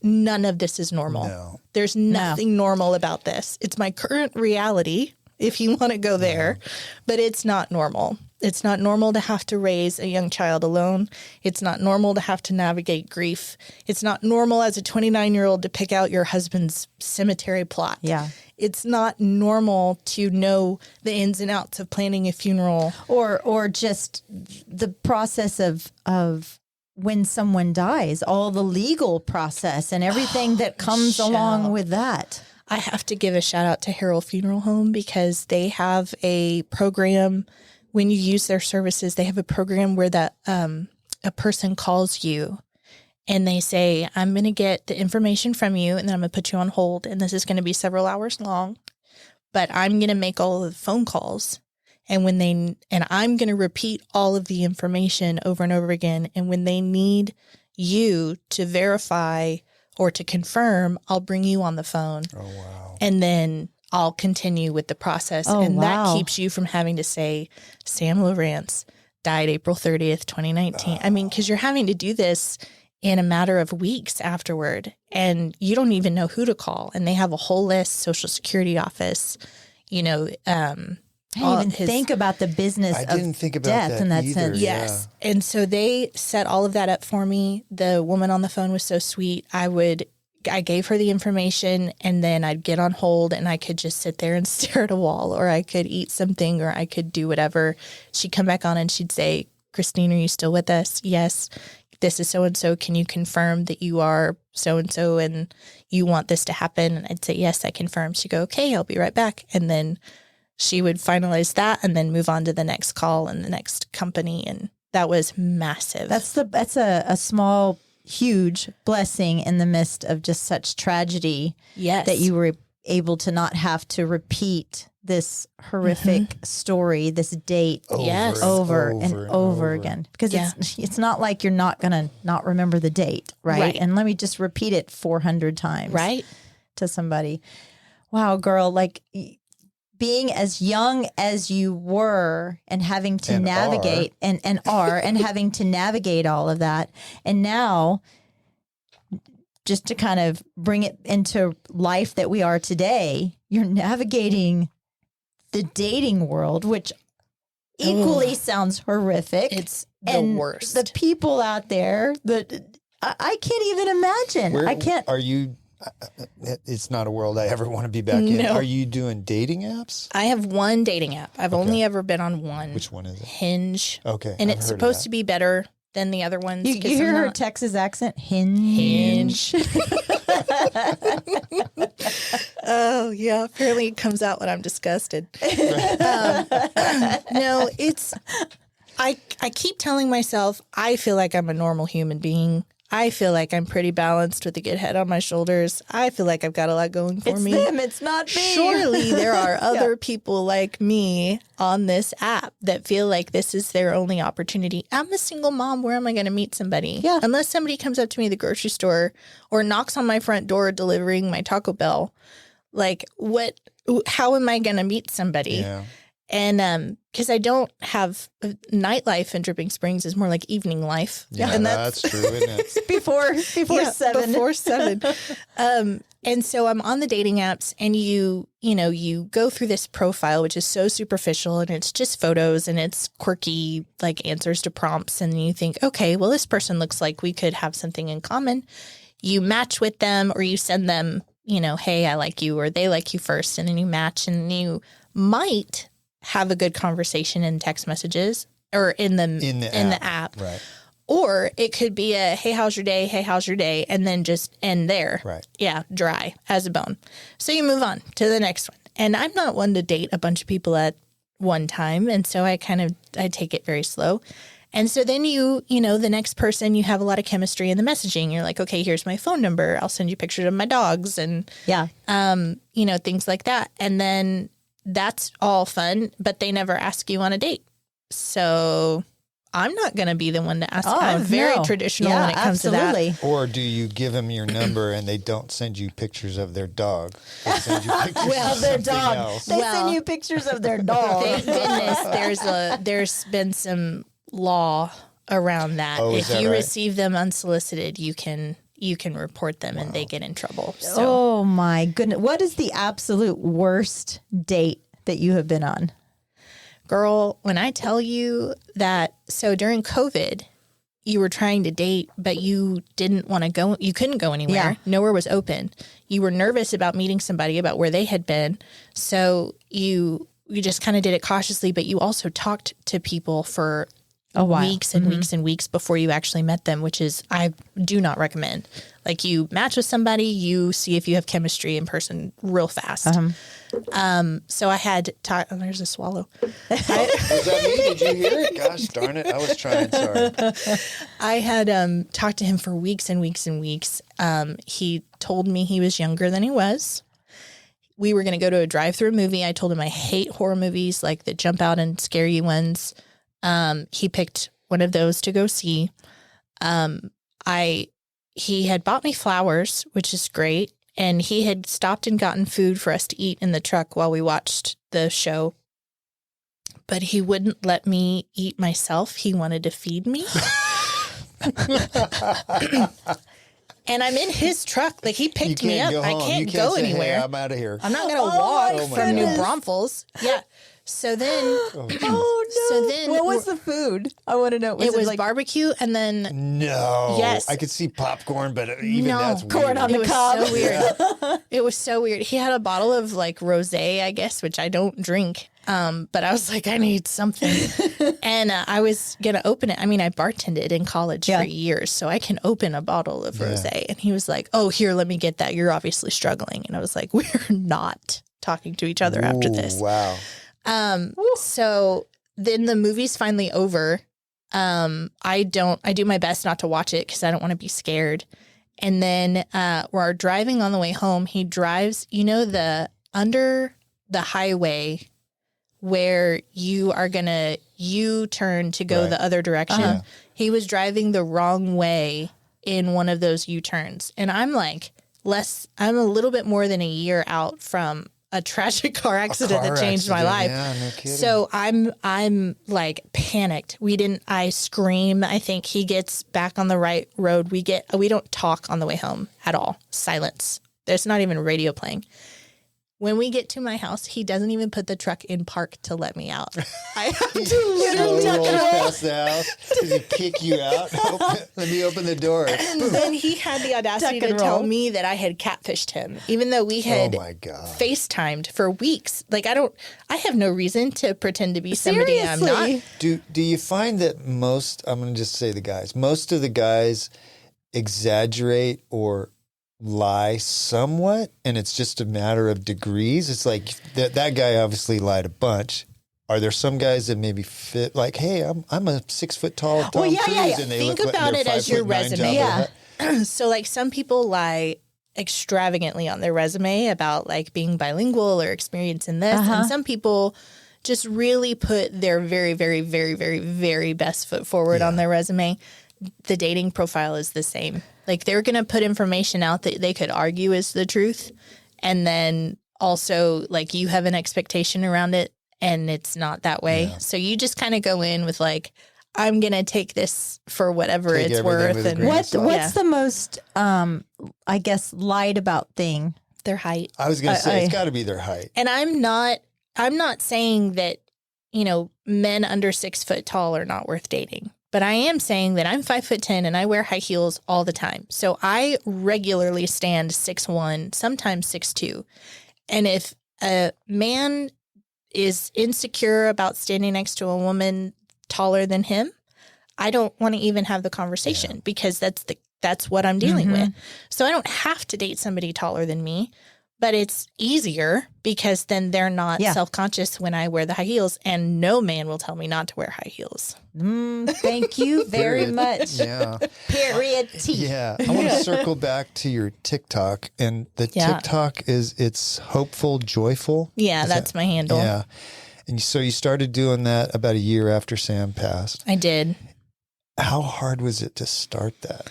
none of this is normal. No. There's nothing normal about this. It's my current reality, if you want to go there, but it's not normal. It's not normal to have to raise a young child alone. It's not normal to have to navigate grief. It's not normal as a 29-year-old to pick out your husband's cemetery plot. Yeah. It's not normal to know the ins and outs of planning a funeral. Or just the process of when someone dies, all the legal process and everything that comes along with that. I have to give a shout out to Harold Funeral Home because they have a program. When you use their services, they have a program where a person calls you and they say, I'm going to get the information from you and then I'm going to put you on hold. And this is going to be several hours long, but I'm going to make all of the phone calls. And I'm going to repeat all of the information over and over again. And when they need you to verify or to confirm, I'll bring you on the phone. Oh, wow. And then I'll continue with the process. That keeps you from having to say, Sam Lawrence died April 30th, 2019. I mean, because you're having to do this in a matter of weeks afterward, and you don't even know who to call. And they have a whole list, Social Security office, I didn't even think about the business I of didn't think about death that in that either. sense. Yes. And so they set all of that up for me. The woman on the phone was so sweet. I gave her the information and then I'd get on hold and I could just sit there and stare at a wall, or I could eat something, or I could do whatever. She'd come back on and she'd say, Christine, are you still with us? Yes. This is so-and-so. Can you confirm that you are so-and-so and you want this to happen? And I'd say, yes, I confirm. She'd go, okay, I'll be right back. And then she would finalize that and then move on to the next call and the next company. And that was massive. That's a small, huge blessing in the midst of just such tragedy. Yes. That you were able to not have to repeat this horrific story, this date Yes. over and over again. Because it's not like you're not going to not remember the date, right? And let me just repeat it 400 times to somebody. Wow, girl, like being as young as you were and having to navigate and having to navigate all of that. And now, just to kind of bring it into life that we are today, you're navigating the dating world, which equally sounds horrific. It's the worst. The people out there that I can't even imagine. I can't. Are you? It's not a world I ever want to be back in. No. Are you doing dating apps? I have one dating app. I've only ever been on one. Which one is it? Hinge. Okay. And I've it's heard of supposed that. to be better than the other ones. You 'cause hear I'm her not- Texas accent? Hinge. Oh, yeah. Apparently it comes out when I'm disgusted. No, it's... I keep telling myself, I feel like I'm a normal human being. I feel like I'm pretty balanced with a good head on my shoulders. I feel like I've got a lot going for It's me. them. It's not me. Surely there are other people like me on this app that feel like this is their only opportunity. I'm a single mom. Where am I going to meet somebody? Yeah. Unless somebody comes up to me at the grocery store or knocks on my front door delivering my Taco Bell. Like, how am I going to meet somebody? Yeah. And because I don't have nightlife in Dripping Springs is more like evening life. Yeah, and that's true, isn't it? Before yeah, 7. Before 7. And so I'm on the dating apps and you go through this profile, which is so superficial and it's just photos and it's quirky, like answers to prompts. And you think, okay, well, this person looks like we could have something in common. You match with them or you send them, hey, I like you, or they like you first. And then you match and you might have a good conversation in text messages or in the app. Right. Or it could be a, hey, how's your day? Hey, how's your day? And then just end there. Right. Yeah, dry as a bone. So you move on to the next one. And I'm not one to date a bunch of people at one time. And so I take it very slow. And so then the next person, you have a lot of chemistry in the messaging. You're like, okay, here's my phone number. I'll send you pictures of my dogs and, things like that. And then that's all fun, but they never ask you on a date. So I'm not going to be the one to ask. I'm very traditional when it comes to that. Or do you give them your number and they don't send you pictures of their dog? They send you pictures of their something dog. else. They send you pictures of their dog. Thank goodness there's been some law around that. Oh, If is that you right? receive them unsolicited, you can report them and they get in trouble. So Oh my goodness. What is the absolute worst date that you have been on? girl, when I tell you that, so during COVID, you were trying to date, but you didn't want to go, you couldn't go anywhere. Yeah. Nowhere was open. You were nervous about meeting somebody, about where they had been. So you just kind of did it cautiously, but you also talked to people for A while. weeks and weeks and weeks before you actually met them, which is, I do not recommend. Like, you match with somebody, you see if you have chemistry in person real fast. So I had oh, there's a swallow. Was that me? Did you hear it? Gosh darn it. I was trying. Sorry. I had talked to him for weeks and weeks and weeks. He told me he was younger than he was. We were going to go to a drive-through movie. I told him I hate horror movies, like the jump out and scare you ones. He picked one of those to go see. He had bought me flowers, which is great. And he had stopped and gotten food for us to eat in the truck while we watched the show. But he wouldn't let me eat myself. He wanted to feed me. And I'm in his truck. Like, he You picked me can't up. go I home. can't You go say, anywhere. Hey, I'm out of here. I'm not going to Oh walk my from New goodness. Braunfels. Yeah. So then, Oh no! So then what was the food? I want to know. it was like barbecue, and then No. Yes. I could see popcorn, but even No. that's corn weird. on it the was cob? so weird. It was so weird. He had a bottle of like rosé, I guess, which I don't drink. But I was like, I need something, and I was gonna open it. I mean, I bartended in college Yeah. for years, so I can open a bottle of rosé. And he was like, "Oh, here, let me get that. You're obviously struggling." And I was like, "We're not talking to each other after Ooh, this." Wow. So then the movie's finally over. I do my best not to watch it because I don't want to be scared. And then we're driving on the way home. He drives, under the highway where you are going to U-turn to go Right. the other direction. Uh-huh. He was driving the wrong way in one of those U-turns. And I'm like, I'm a little bit more than a year out from a tragic car accident Car that changed my life. accident, Yeah, no kidding. So I'm like panicked. I scream. I think he gets back on the right road. We don't talk on the way home at all. Silence. There's not even radio playing. When we get to my house, he doesn't even put the truck in park to let me out. I have to Slow literally rolls tuck it off. past the house. Does he kick you out? Let me open the door. And then he had the audacity Tuck to and tell roll. me that I had catfished him, even though we had Oh my God. FaceTimed for weeks. Like I have no reason to pretend to be somebody I'm not. Seriously? Do you find that I'm going to just say the guys, most of the guys exaggerate or lie somewhat, and it's just a matter of degrees? It's like that guy obviously lied a bunch. Are there some guys that maybe fit like, hey, I'm a 6 foot tall Tom yeah, Cruise, yeah, yeah. and they Think look like about they're it as your 5'9" resume. Jabba the Yeah. Hutt? So like some people lie extravagantly on their resume about like being bilingual or experience in this, and some people just really put their very, very, very, very, very best foot forward on their resume. The dating profile is the same. Like they're going to put information out that they could argue is the truth, and then also like you have an expectation around it, and it's not that way. So you just kind of go in with like, I'm going to take this for whatever Take it's everything worth. with a And grain of What's salt. what's the most I guess lied about thing? their height. I was going to say, I- it's got to be their height. And I'm not saying that, men under 6 foot tall are not worth dating. But I am saying that I'm 5'10" and I wear high heels all the time. So I regularly stand 6'1", sometimes 6'2". And if a man is insecure about standing next to a woman taller than him, I don't want to even have the conversation because that's what I'm dealing with. So I don't have to date somebody taller than me, but it's easier because then they're not Yeah. self-conscious when I wear the high heels, and no man will tell me not to wear high heels. Thank you very Period. much. Yeah. Period. T. Yeah, I want to circle back to your TikTok, and the Yeah. TikTok it's hopeful, joyful. Yeah, Is that's that- my handle. Yeah, and so you started doing that about a year after Sam passed. I did. How hard was it to start that?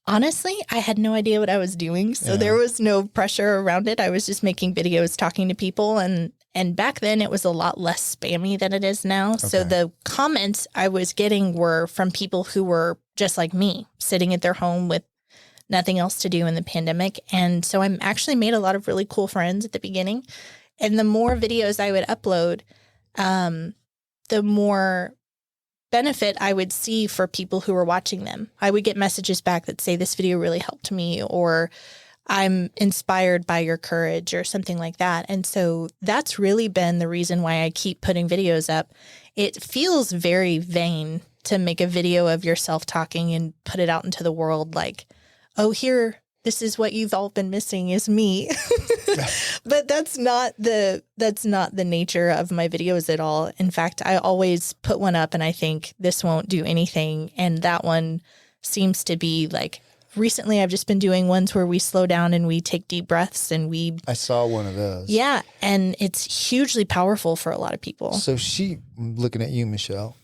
Honestly, I had no idea what I was doing, so there was no pressure around it. I was just making videos, talking to people, and back then it was a lot less spammy than it is now. So the comments I was getting were from people who were just like me, sitting at their home with nothing else to do in the pandemic. And so I actually made a lot of really cool friends at the beginning. And the more videos I would upload, the more benefit I would see for people who were watching them. I would get messages back that say, this video really helped me, or I'm inspired by your courage, or something like that. And so that's really been the reason why I keep putting videos up. It feels very vain to make a video of yourself talking and put it out into the world like, oh, here, this is what you've all been missing is me. But that's not the nature of my videos at all. In fact, I always put one up and I think this won't do anything. And that one seems to be like, recently I've just been doing ones where we slow down and we take deep breaths and I saw one of those. yeah. And it's hugely powerful for a lot of people. So I'm looking at you, Michelle.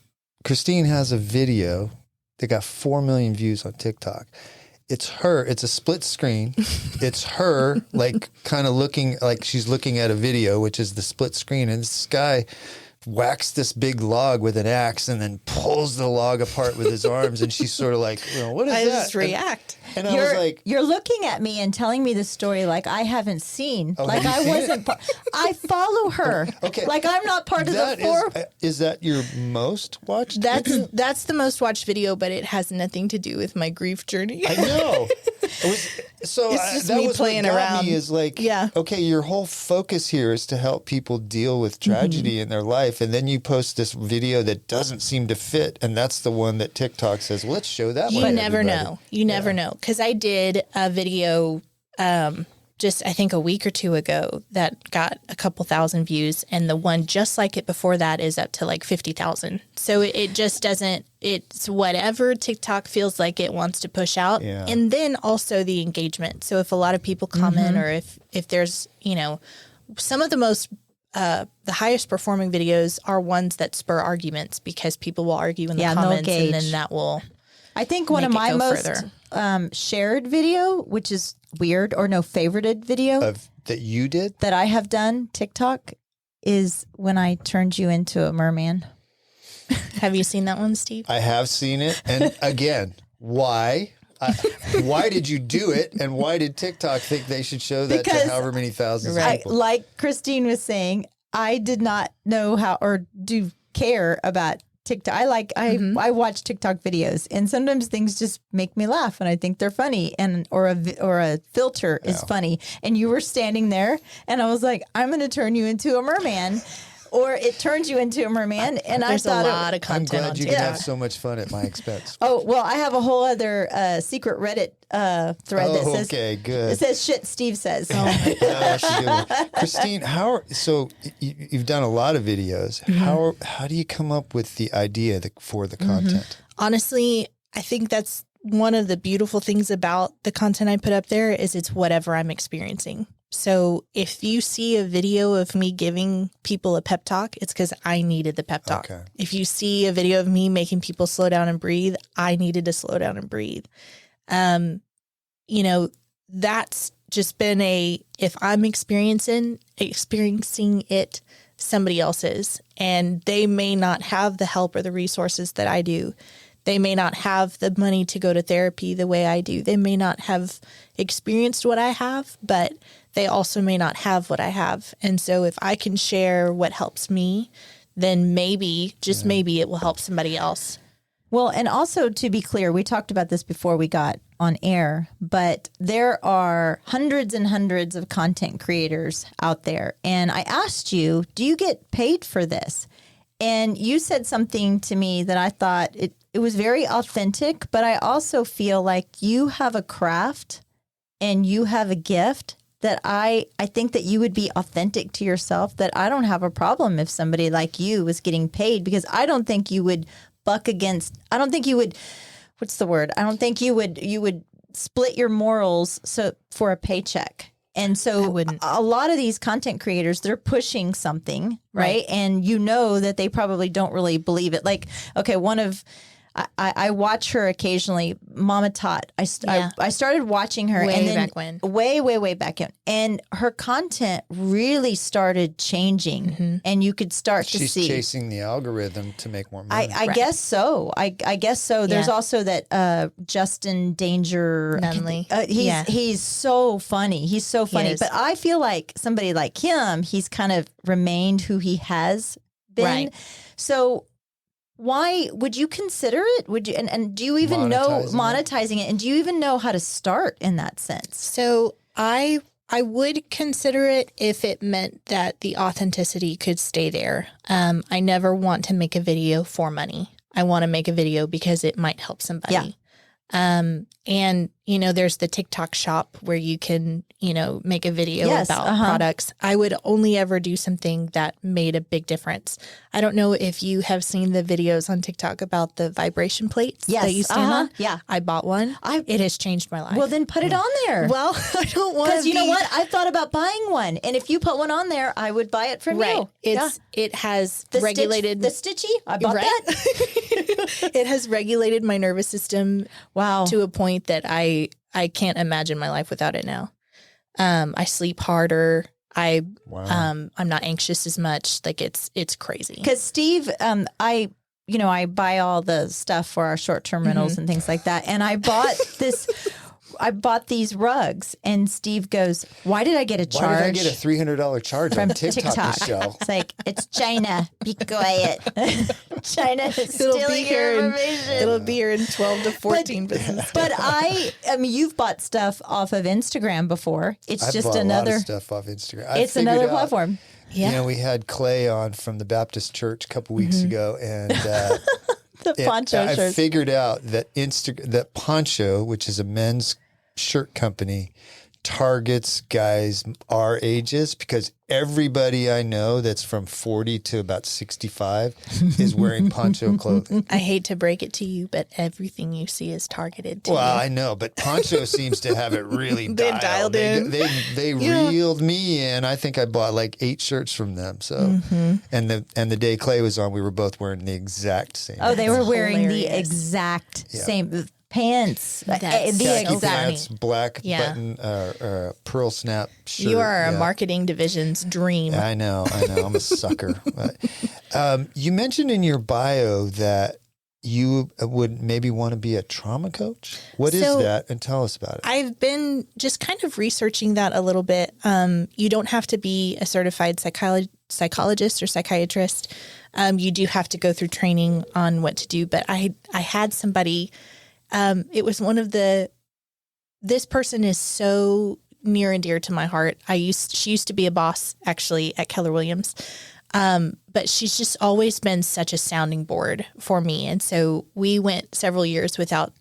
Christine has a video that got 4 million views on TikTok. It's her. It's a split screen. It's her, like, kind of looking like she's looking at a video, which is the split screen. And this guy whacks this big log with an axe and then pulls the log apart with his arms. And she's sort of like, what is I that? just react. And I was like, You're looking at me and telling me the story like I haven't seen. Like have you I seen wasn't. I follow her. Okay. Like I'm not part of that the four. is that your most watched? That's the most watched video, but it has nothing to do with my grief journey. I know. So It's just that me was playing what got around. me is like, Yeah. okay, your whole focus here is to help people deal with tragedy in their life. And then you post this video that doesn't seem to fit. And that's the one that TikTok says, well, let's show that one. You to never everybody. know. You never know. Because I did a video just, I think, a week or two ago that got a couple thousand views. And the one just like it before that is up to like 50,000. So it just doesn't, it's whatever TikTok feels like it wants to push out. Yeah. And then also the engagement. So if a lot of people comment or if there's, some of the most the highest performing videos are ones that spur arguments because people will argue in the Yeah, they'll comments and engage. then that will I think one make of it my go most further. shared video, which is weird or no favorited video That you did? that I have done TikTok is when I turned you into a merman. Have you seen that one, Steve? I have seen it. And again, why? Why did you do it? And why did TikTok think they should show that Because to however many thousands of I, people? like Christine was saying, I did not know how or do care about TikTok. I watch TikTok videos, and sometimes things just make me laugh, and I think they're funny, and or a filter is funny. And you were standing there, and I was like, I'm going to turn you into a merman, or it turns you into a merman, and I There's a thought lot of I'm content glad on you TikTok. can have so much fun at my expense. Oh, well, I have a whole other secret Reddit thread that says, okay, good. it says shit Steve says. Yeah, that's a good one. Christine, you've done a lot of videos. How do you come up with the idea for the content? Honestly, I think that's one of the beautiful things about the content I put up there is it's whatever I'm experiencing. So if you see a video of me giving people a pep talk, it's because I needed the pep talk. Okay. If you see a video of me making people slow down and breathe, I needed to slow down and breathe. That's just been if I'm experiencing it, somebody else is, and they may not have the help or the resources that I do. They may not have the money to go to therapy the way I do. They may not have experienced what I have, but they also may not have what I have. And so if I can share what helps me, then maybe, just maybe it will help somebody else. Well, and also to be clear, we talked about this before we got on air, but there are hundreds and hundreds of content creators out there. And I asked you, do you get paid for this? And you said something to me that I thought it was very authentic, but I also feel like you have a craft and you have a gift that I think that you would be authentic to yourself, that I don't have a problem if somebody like you was getting paid, because I don't think you would buck against, I don't think you would, what's the word? I don't think you would split your morals for a paycheck. And so a lot of these content creators, they're pushing something, right? And you know that they probably don't really believe it. Like, okay, I watch her occasionally, Mama Tot. I started watching her Way and then back when. way back in, and her content really started changing, and you could start to She's see. chasing the algorithm to make more money. I guess so. I guess so. There's Yeah. also that Justin Danger Nunley. He's so funny. He's so funny. is. But I feel like somebody like him, he's kind of remained who he has been. Right. So why would you consider it? Would you and do you even know monetizing it? And do you even know how to start in that sense? So I would consider it if it meant that the authenticity could stay there. I never want to make a video for money. I want to make a video because it might help somebody. Yeah. And, there's the TikTok shop where you can, make a video Yes, about uh-huh. products. I would only ever do something that made a big difference. I don't know if you have seen the videos on TikTok about the vibration plates Yes, that you stand uh-huh, on. yeah. I bought one. It has changed my life. Well, then put it on there. Well, I don't want to Because you know what? I thought about buying one. And if you put one on there, I would buy it from Right. you. It has The regulated the stitchy. I bought Right? that. It has regulated my nervous system Wow. to a point that I can't imagine my life without it now. I sleep harder. I'm not anxious as much. Like it's crazy. Because Steve, I buy all the stuff for our short-term rentals and things like that. And I bought these rugs, and Steve goes, "Why did I get a charge? Why did I get a $300 charge from on TikTok, Michelle?" It's like, it's China. Be quiet. China is It'll be stealing here your in, information. it'll be here in 12 to 14 business days. But I mean, you've bought stuff off of Instagram before. It's I've just bought another a lot of stuff off Instagram. It's another platform. Yeah. You know, we had Clay on from the Baptist Church a couple weeks ago, and The poncho I shirts. figured out that that Poncho, which is a men's shirt company, targets guys our ages, because everybody I know that's from 40 to about 65 is wearing Poncho clothing. I hate to break it to you, but everything you see is targeted to Well, you. I know, but Poncho seems to have it really They dialed in. They Yeah. reeled me in. I think I bought like 8 shirts from them. So, and the day Clay was on, we were both wearing the exact same. Oh, they were wearing the hilarious. exact same pants. That's The so Khaki exact. pants, black Yeah. button, pearl snap shirt. You are a yeah. marketing division's dream. I know. I'm a sucker. But, you mentioned in your bio that you would maybe want to be a trauma coach. What is So, that? And tell us about it. I've been just kind of researching that a little bit. You don't have to be a certified psychologist or psychiatrist. You do have to go through training on what to do. But I had somebody, it was this person is so near and dear to my heart. She used to be a boss actually at Keller Williams. But she's just always been such a sounding board for me. And so we went several years without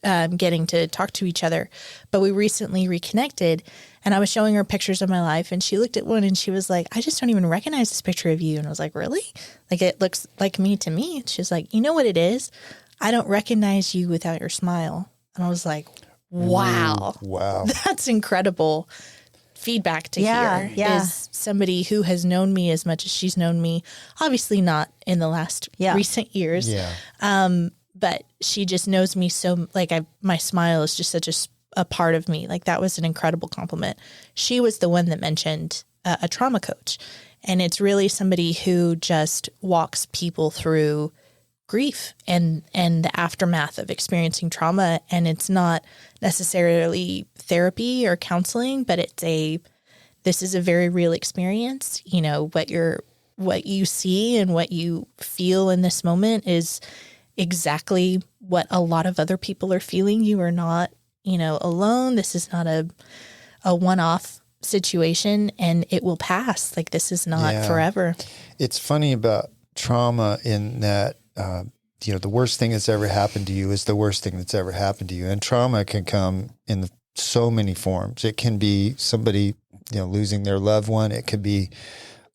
getting to talk to each other. But we recently reconnected, and I was showing her pictures of my life, and she looked at one and she was like, "I just don't even recognize this picture of you." And I was like, "Really? Like, it looks like me to me." And she's like, "You know what it is? I don't recognize you without your smile." And I was like, wow. Wow. That's incredible feedback to hear. Yeah. Is somebody who has known me as much as she's known me, obviously not in the last recent years. Yeah. But she just knows me so, like, my smile is just such a part of me. Like, that was an incredible compliment. She was the one that mentioned a trauma coach. And it's really somebody who just walks people through grief and the aftermath of experiencing trauma. And it's not necessarily therapy or counseling, but this is a very real experience. You know, what you see and what you feel in this moment is exactly what a lot of other people are feeling. You are not, alone. This is not a one-off situation, and it will pass. Like, this is not forever. It's funny about trauma in that, the worst thing that's ever happened to you is the worst thing that's ever happened to you. And trauma can come in so many forms. It can be somebody, losing their loved one. It could be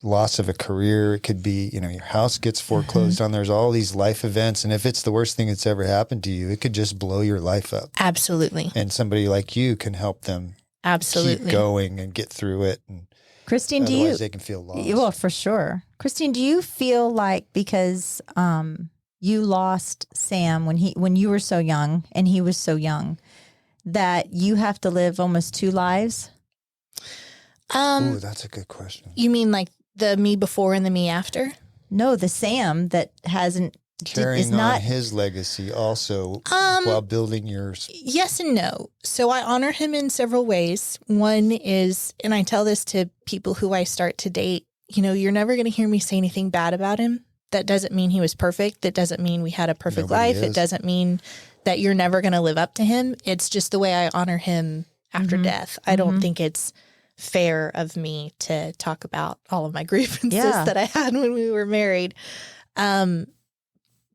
loss of a career. It could be, your house gets foreclosed on. There's all these life events. And if it's the worst thing that's ever happened to you, it could just blow your life up. Absolutely. And somebody like you can help them Absolutely keep going and get through it. And Christine, otherwise they can feel lost. Well, for sure. Christine, do you feel like because you lost Sam when you were so young and he was so young, that you have to live almost 2 lives? Ooh, that's a good question. You mean like the me before and the me after? No, the Sam that hasn't is Carrying on not. his legacy also while building yours. Yes and no. So I honor him in several ways. One is, and I tell this to people who I start to date, you're never going to hear me say anything bad about him. That doesn't mean he was perfect. That doesn't mean we had a perfect Nobody life. is. It doesn't mean that you're never going to live up to him. It's just the way I honor him after death. I don't think it's fair of me to talk about all of my grievances that I had when we were married.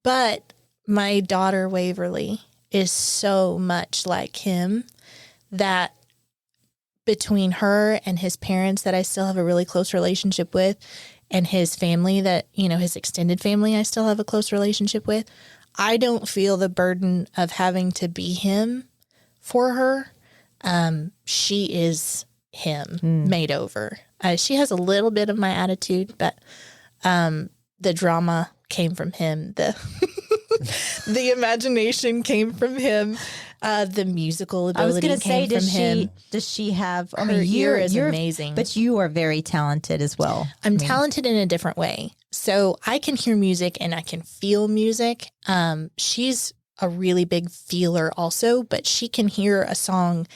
But my daughter Waverly is so much like him that between her and his parents that I still have a really close relationship with, and his family that, his extended family I still have a close relationship with, I don't feel the burden of having to be him for her. She is him made over. She has a little bit of my attitude, but the drama came from him. The imagination came from him. The musical I was ability going to say, came from him. does she have? I Her mean, ear is amazing. but you are very talented as well. I'm talented in a different way. So I can hear music and I can feel music. She's a really big feeler also, but she can hear a song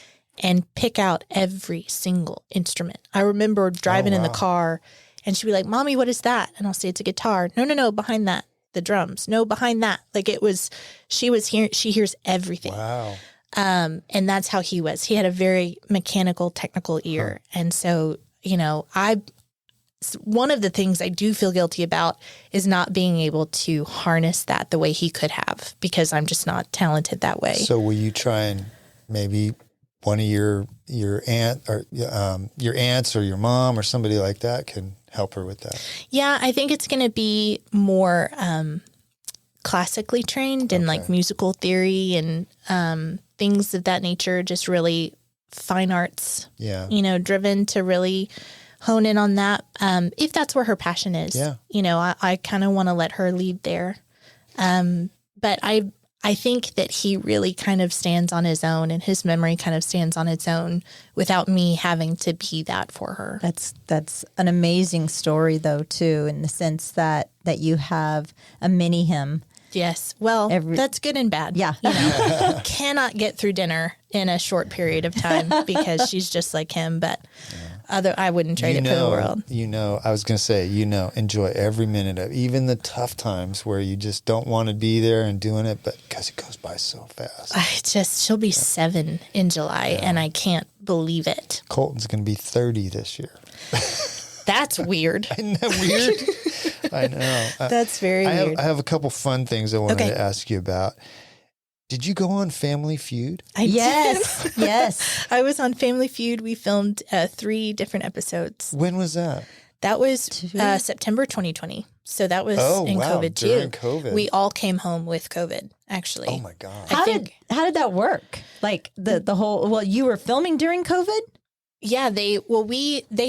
and pick out every single instrument. I remember driving in the car and she'd be like, "Mommy, what is that?" And I'll say, "It's a guitar." No, behind that. The drums. No, behind that. Like she hears everything. Wow. And that's how he was. He had a very mechanical, technical ear. And so, one of the things I do feel guilty about is not being able to harness that the way he could have, because I'm just not talented that way. So will you try and maybe one of your aunt or your aunts or your mom or somebody like that can help her with that? Yeah, I think it's going to be more classically trained in like musical theory and things of that nature, just really fine arts, driven to really hone in on that. If that's where her passion is, I kind of want to let her lead there. But I think that he really kind of stands on his own, and his memory kind of stands on its own without me having to be that for her. That's an amazing story, though, too, in the sense that you have a mini him. Yes. Well, that's good and bad. Yeah. Cannot get through dinner in a short period of time because she's just like him. But I wouldn't trade it for the world. I was going to say, enjoy every minute of even the tough times where you just don't want to be there and doing it, but because it goes by so fast. She'll be 7 in July, and I can't believe it. Colton's going to be 30 this year. That's weird. Isn't that weird? I know. That's very weird. I have a couple fun things I wanted to ask you about. Did you go on Family Feud? Yes. did. Yes. I was on Family Feud. We filmed 3 different episodes. When was that? That was September 2020. So that was in COVID too. During COVID. We all came home with COVID, actually. Oh my God. How did that work? Like the whole, you were filming during COVID? Yeah, they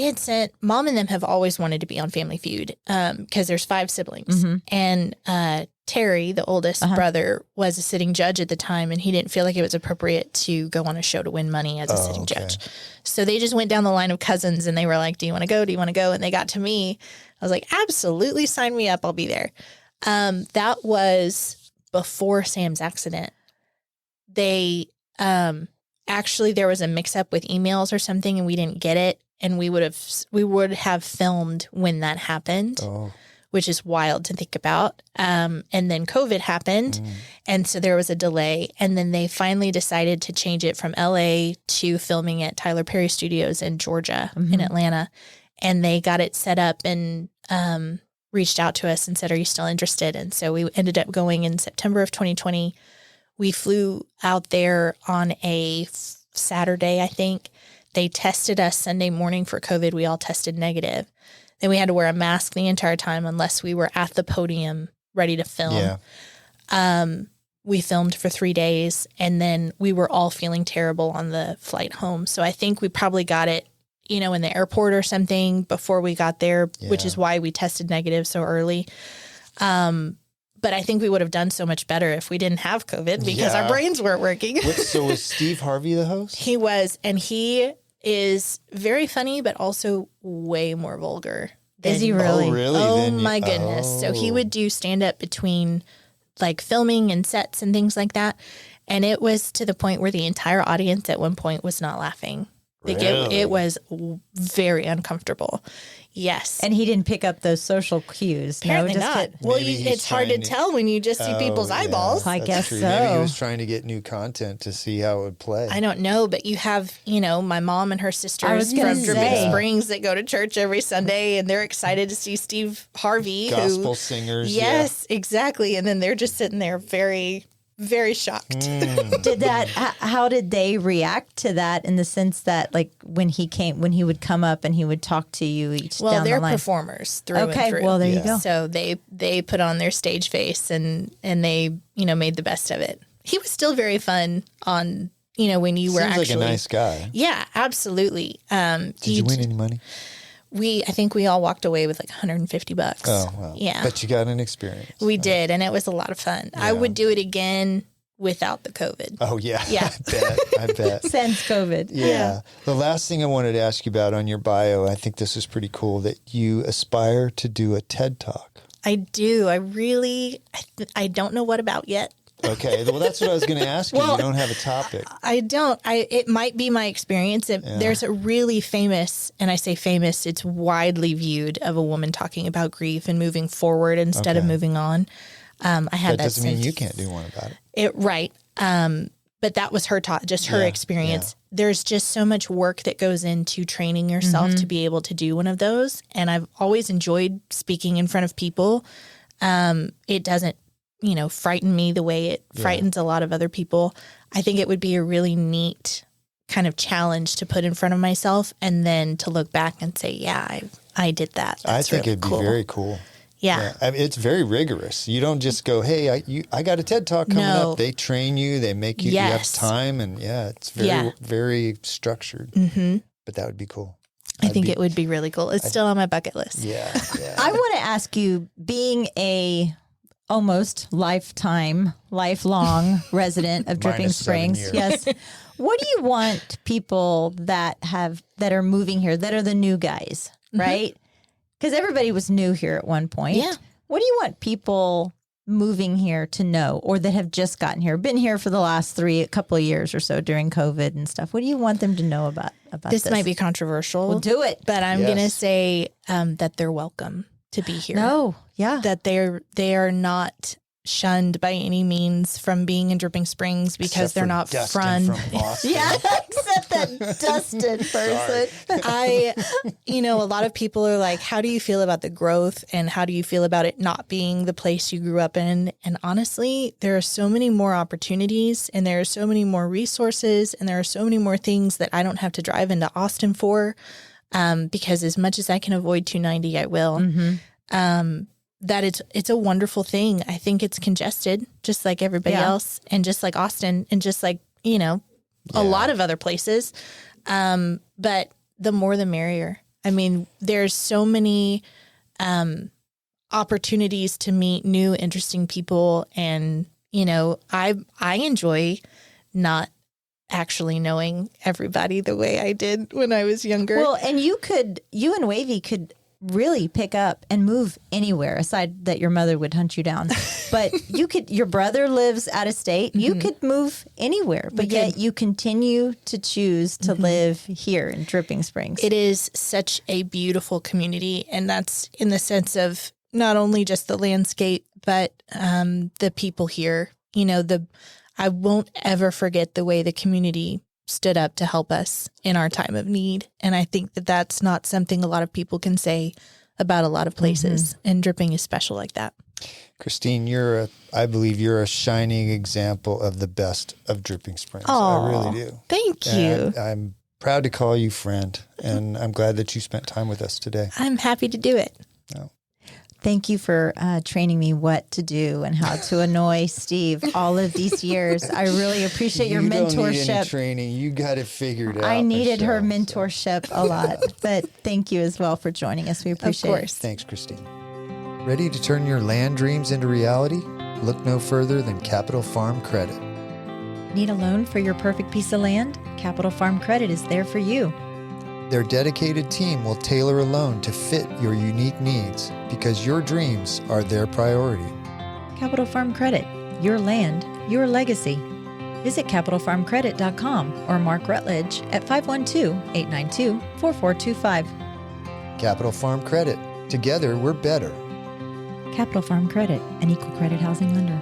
had sent, Mom and them have always wanted to be on Family Feud because there's 5 siblings. Mm-hmm. And Terry, the oldest brother, was a sitting judge at the time, and he didn't feel like it was appropriate to go on a show to win money as a sitting judge. So they just went down the line of cousins, and they were like, "Do you want to go? Do you want to go?" And they got to me. I was like, "Absolutely, sign me up. I'll be there." That was before Sam's accident. They actually, there was a mix-up with emails or something, and we didn't get it, and we would have filmed when that happened, which is wild to think about. And then COVID happened, and so there was a delay, and then they finally decided to change it from LA to filming at Tyler Perry Studios in Georgia, in Atlanta, and they got it set up and reached out to us and said, "Are you still interested?" And so we ended up going in September of 2020. We flew out there on a Saturday, I think. They tested us Sunday morning for COVID. We all tested negative. Then we had to wear a mask the entire time unless we were at the podium ready to film. Yeah. We filmed for 3 days, and then we were all feeling terrible on the flight home. So I think we probably got it, in the airport or something before we got there, which is why we tested negative so early. But I think we would have done so much better if we didn't have COVID because our brains weren't working. So was Steve Harvey the host? He was, and he is very funny, but also way more vulgar. Is he really? Oh, really? Oh, my goodness. So he would do stand-up between, like, filming and sets and things like that. And it was to the point where the entire audience at one point was not laughing. Like, it was very uncomfortable. Yes. And he didn't pick up those social cues. Apparently not. Well, it's hard to tell when you just see people's eyeballs. I guess true. so. Maybe he was trying to get new content to see how it would play. I don't know, but you have, my mom and her sisters from Dripping Springs that go to church every Sunday, and they're excited to see Steve Harvey. Gospel singers. Yes, exactly. And then they're just sitting there very, very shocked. How did they react to that in the sense that, like, when he would come up and he would talk to you each down the line? Well, they're performers through and through. Well, there you go. So they put on their stage face and they, made the best of it. He was still very fun on, when you were actually. Seems like a nice guy. Yeah, absolutely. Did you win any money? I think we all walked away with like $150. Oh, well. Yeah. But you got an experience. We did, and it was a lot of fun. Yeah. I would do it again without the COVID. Oh, yeah. Yeah. I bet. Since COVID. Yeah. The last thing I wanted to ask you about on your bio, I think this is pretty cool, that you aspire to do a TED Talk. I do. I don't know what about yet. Okay. Well, that's what I was going to ask you. You don't have a topic. I don't. It might be my experience. There's a really famous, and I say famous, it's widely viewed, of a woman talking about grief and moving forward instead of moving on. I had That doesn't mean you can't do one about it. Right. But that was her her experience. Yeah. There's just so much work that goes into training yourself to be able to do one of those. And I've always enjoyed speaking in front of people. It doesn't, frighten me the way it frightens a lot of other people. I think it would be a really neat kind of challenge to put in front of myself and then to look back and say, yeah, I did that. That's I think really it'd be cool. very cool. Yeah. I mean, it's very rigorous. You don't just go, hey, I got a TED Talk coming up. They train you. They make you, you have time. And it's very, very structured. Mm-hmm. But that would be cool. I think it would be really cool. It's still on my bucket list. Yeah. I want to ask you, being a almost lifelong resident of Dripping Minus 7 Springs. years. Yes. What do you want people that are moving here, that are the new guys, right? Because everybody was new here at one point. Yeah. What do you want people moving here to know, or that have just gotten here, been here for the last a couple of years or so during COVID and stuff? What do you want them to know about this? This might be controversial. Well, do it. But I'm going to say that they're welcome to be here. No. Yeah. That they are not shunned by any means from being in Dripping Springs because Except they're for not Dustin from Boston. Yeah, except that Dustin person. A lot of people are like, how do you feel about the growth and how do you feel about it not being the place you grew up in? And honestly, there are so many more opportunities and there are so many more resources and there are so many more things that I don't have to drive into Austin for, because as much as I can avoid 290, I will. That it's a wonderful thing. I think it's congested, just like everybody else, and just like Austin, and just like a lot of other places. But the more, the merrier. I mean, there's so many opportunities to meet new, interesting people, and I enjoy not actually knowing everybody the way I did when I was younger. Well, and you and Wavy could really pick up and move anywhere, aside that your mother would hunt you down. But your brother lives out of state. You could move anywhere, but yet you continue to choose to live here in Dripping Springs. It is such a beautiful community. And that's in the sense of not only just the landscape, but the people here. I won't ever forget the way the community stood up to help us in our time of need. And I think that that's not something a lot of people can say about a lot of places. And Dripping is special like that. Christine, I believe you're a shining example of the best of Dripping Springs. I really do. Thank you. And I'm proud to call you friend, and I'm glad that you spent time with us today. I'm happy to do it. Thank you for training me what to do and how to annoy Steve all of these years. I really appreciate your mentorship. You don't need any training. You got it figured out. I needed her Michelle, mentorship a lot, but thank you as well for joining us. We appreciate it. Of course. Thanks, Christine. Ready to turn your land dreams into reality? Look no further than Capital Farm Credit. Need a loan for your perfect piece of land? Capital Farm Credit is there for you. Their dedicated team will tailor a loan to fit your unique needs because your dreams are their priority. Capital Farm Credit, your land, your legacy. Visit capitalfarmcredit.com or Mark Rutledge at 512-892-4425. Capital Farm Credit. Together, we're better. Capital Farm Credit, an equal credit housing lender.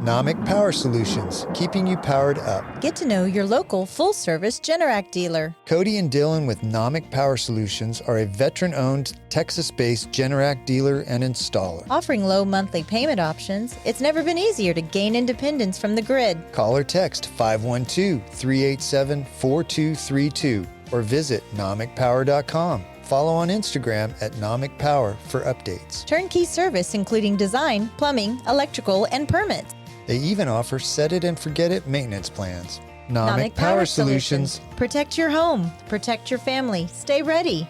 Nomic Power Solutions, keeping you powered up. Get to know your local full-service Generac dealer. Cody and Dylan with Nomic Power Solutions are a veteran-owned, Texas-based Generac dealer and installer. Offering low monthly payment options, it's never been easier to gain independence from the grid. Call or text 512-387-4232 or visit nomicpower.com. Follow on Instagram at Nomic Power for updates. Turnkey service including design, plumbing, electrical, and permits. They even offer set it and forget it maintenance plans. Nomic Power Solutions. Protect your home. Protect your family. Stay ready.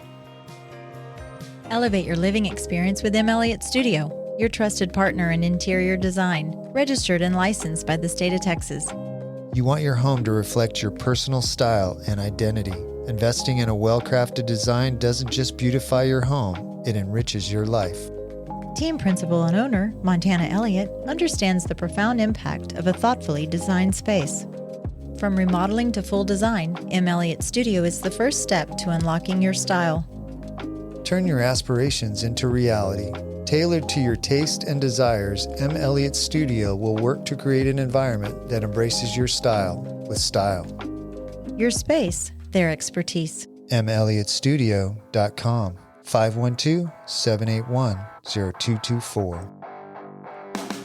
Elevate your living experience with M. Elliott Studio, your trusted partner in interior design, registered and licensed by the state of Texas. You want your home to reflect your personal style and identity. Investing in a well-crafted design doesn't just beautify your home, it enriches your life. Team principal and owner, Montana Elliott, understands the profound impact of a thoughtfully designed space. From remodeling to full design, M. Elliott Studio is the first step to unlocking your style. Turn your aspirations into reality. Tailored to your taste and desires, M. Elliott Studio will work to create an environment that embraces your style with style. Your space, their expertise. melliotstudio.com 512-781-0224.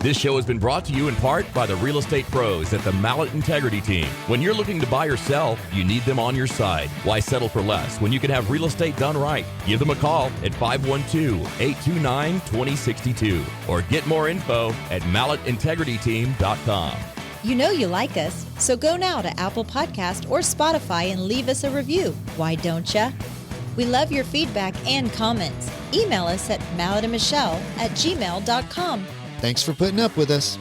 This show has been brought to you in part by the real estate pros at the Mallet Integrity Team. When you're looking to buy or sell, you need them on your side. Why settle for less when you can have real estate done right? Give them a call at 512-829-2062 or get more info at malletintegrityteam.com. You know you like us, so go now to Apple Podcast or Spotify and leave us a review. Why don't ya? We love your feedback and comments. Email us at malletandmichelle@gmail.com. Thanks for putting up with us.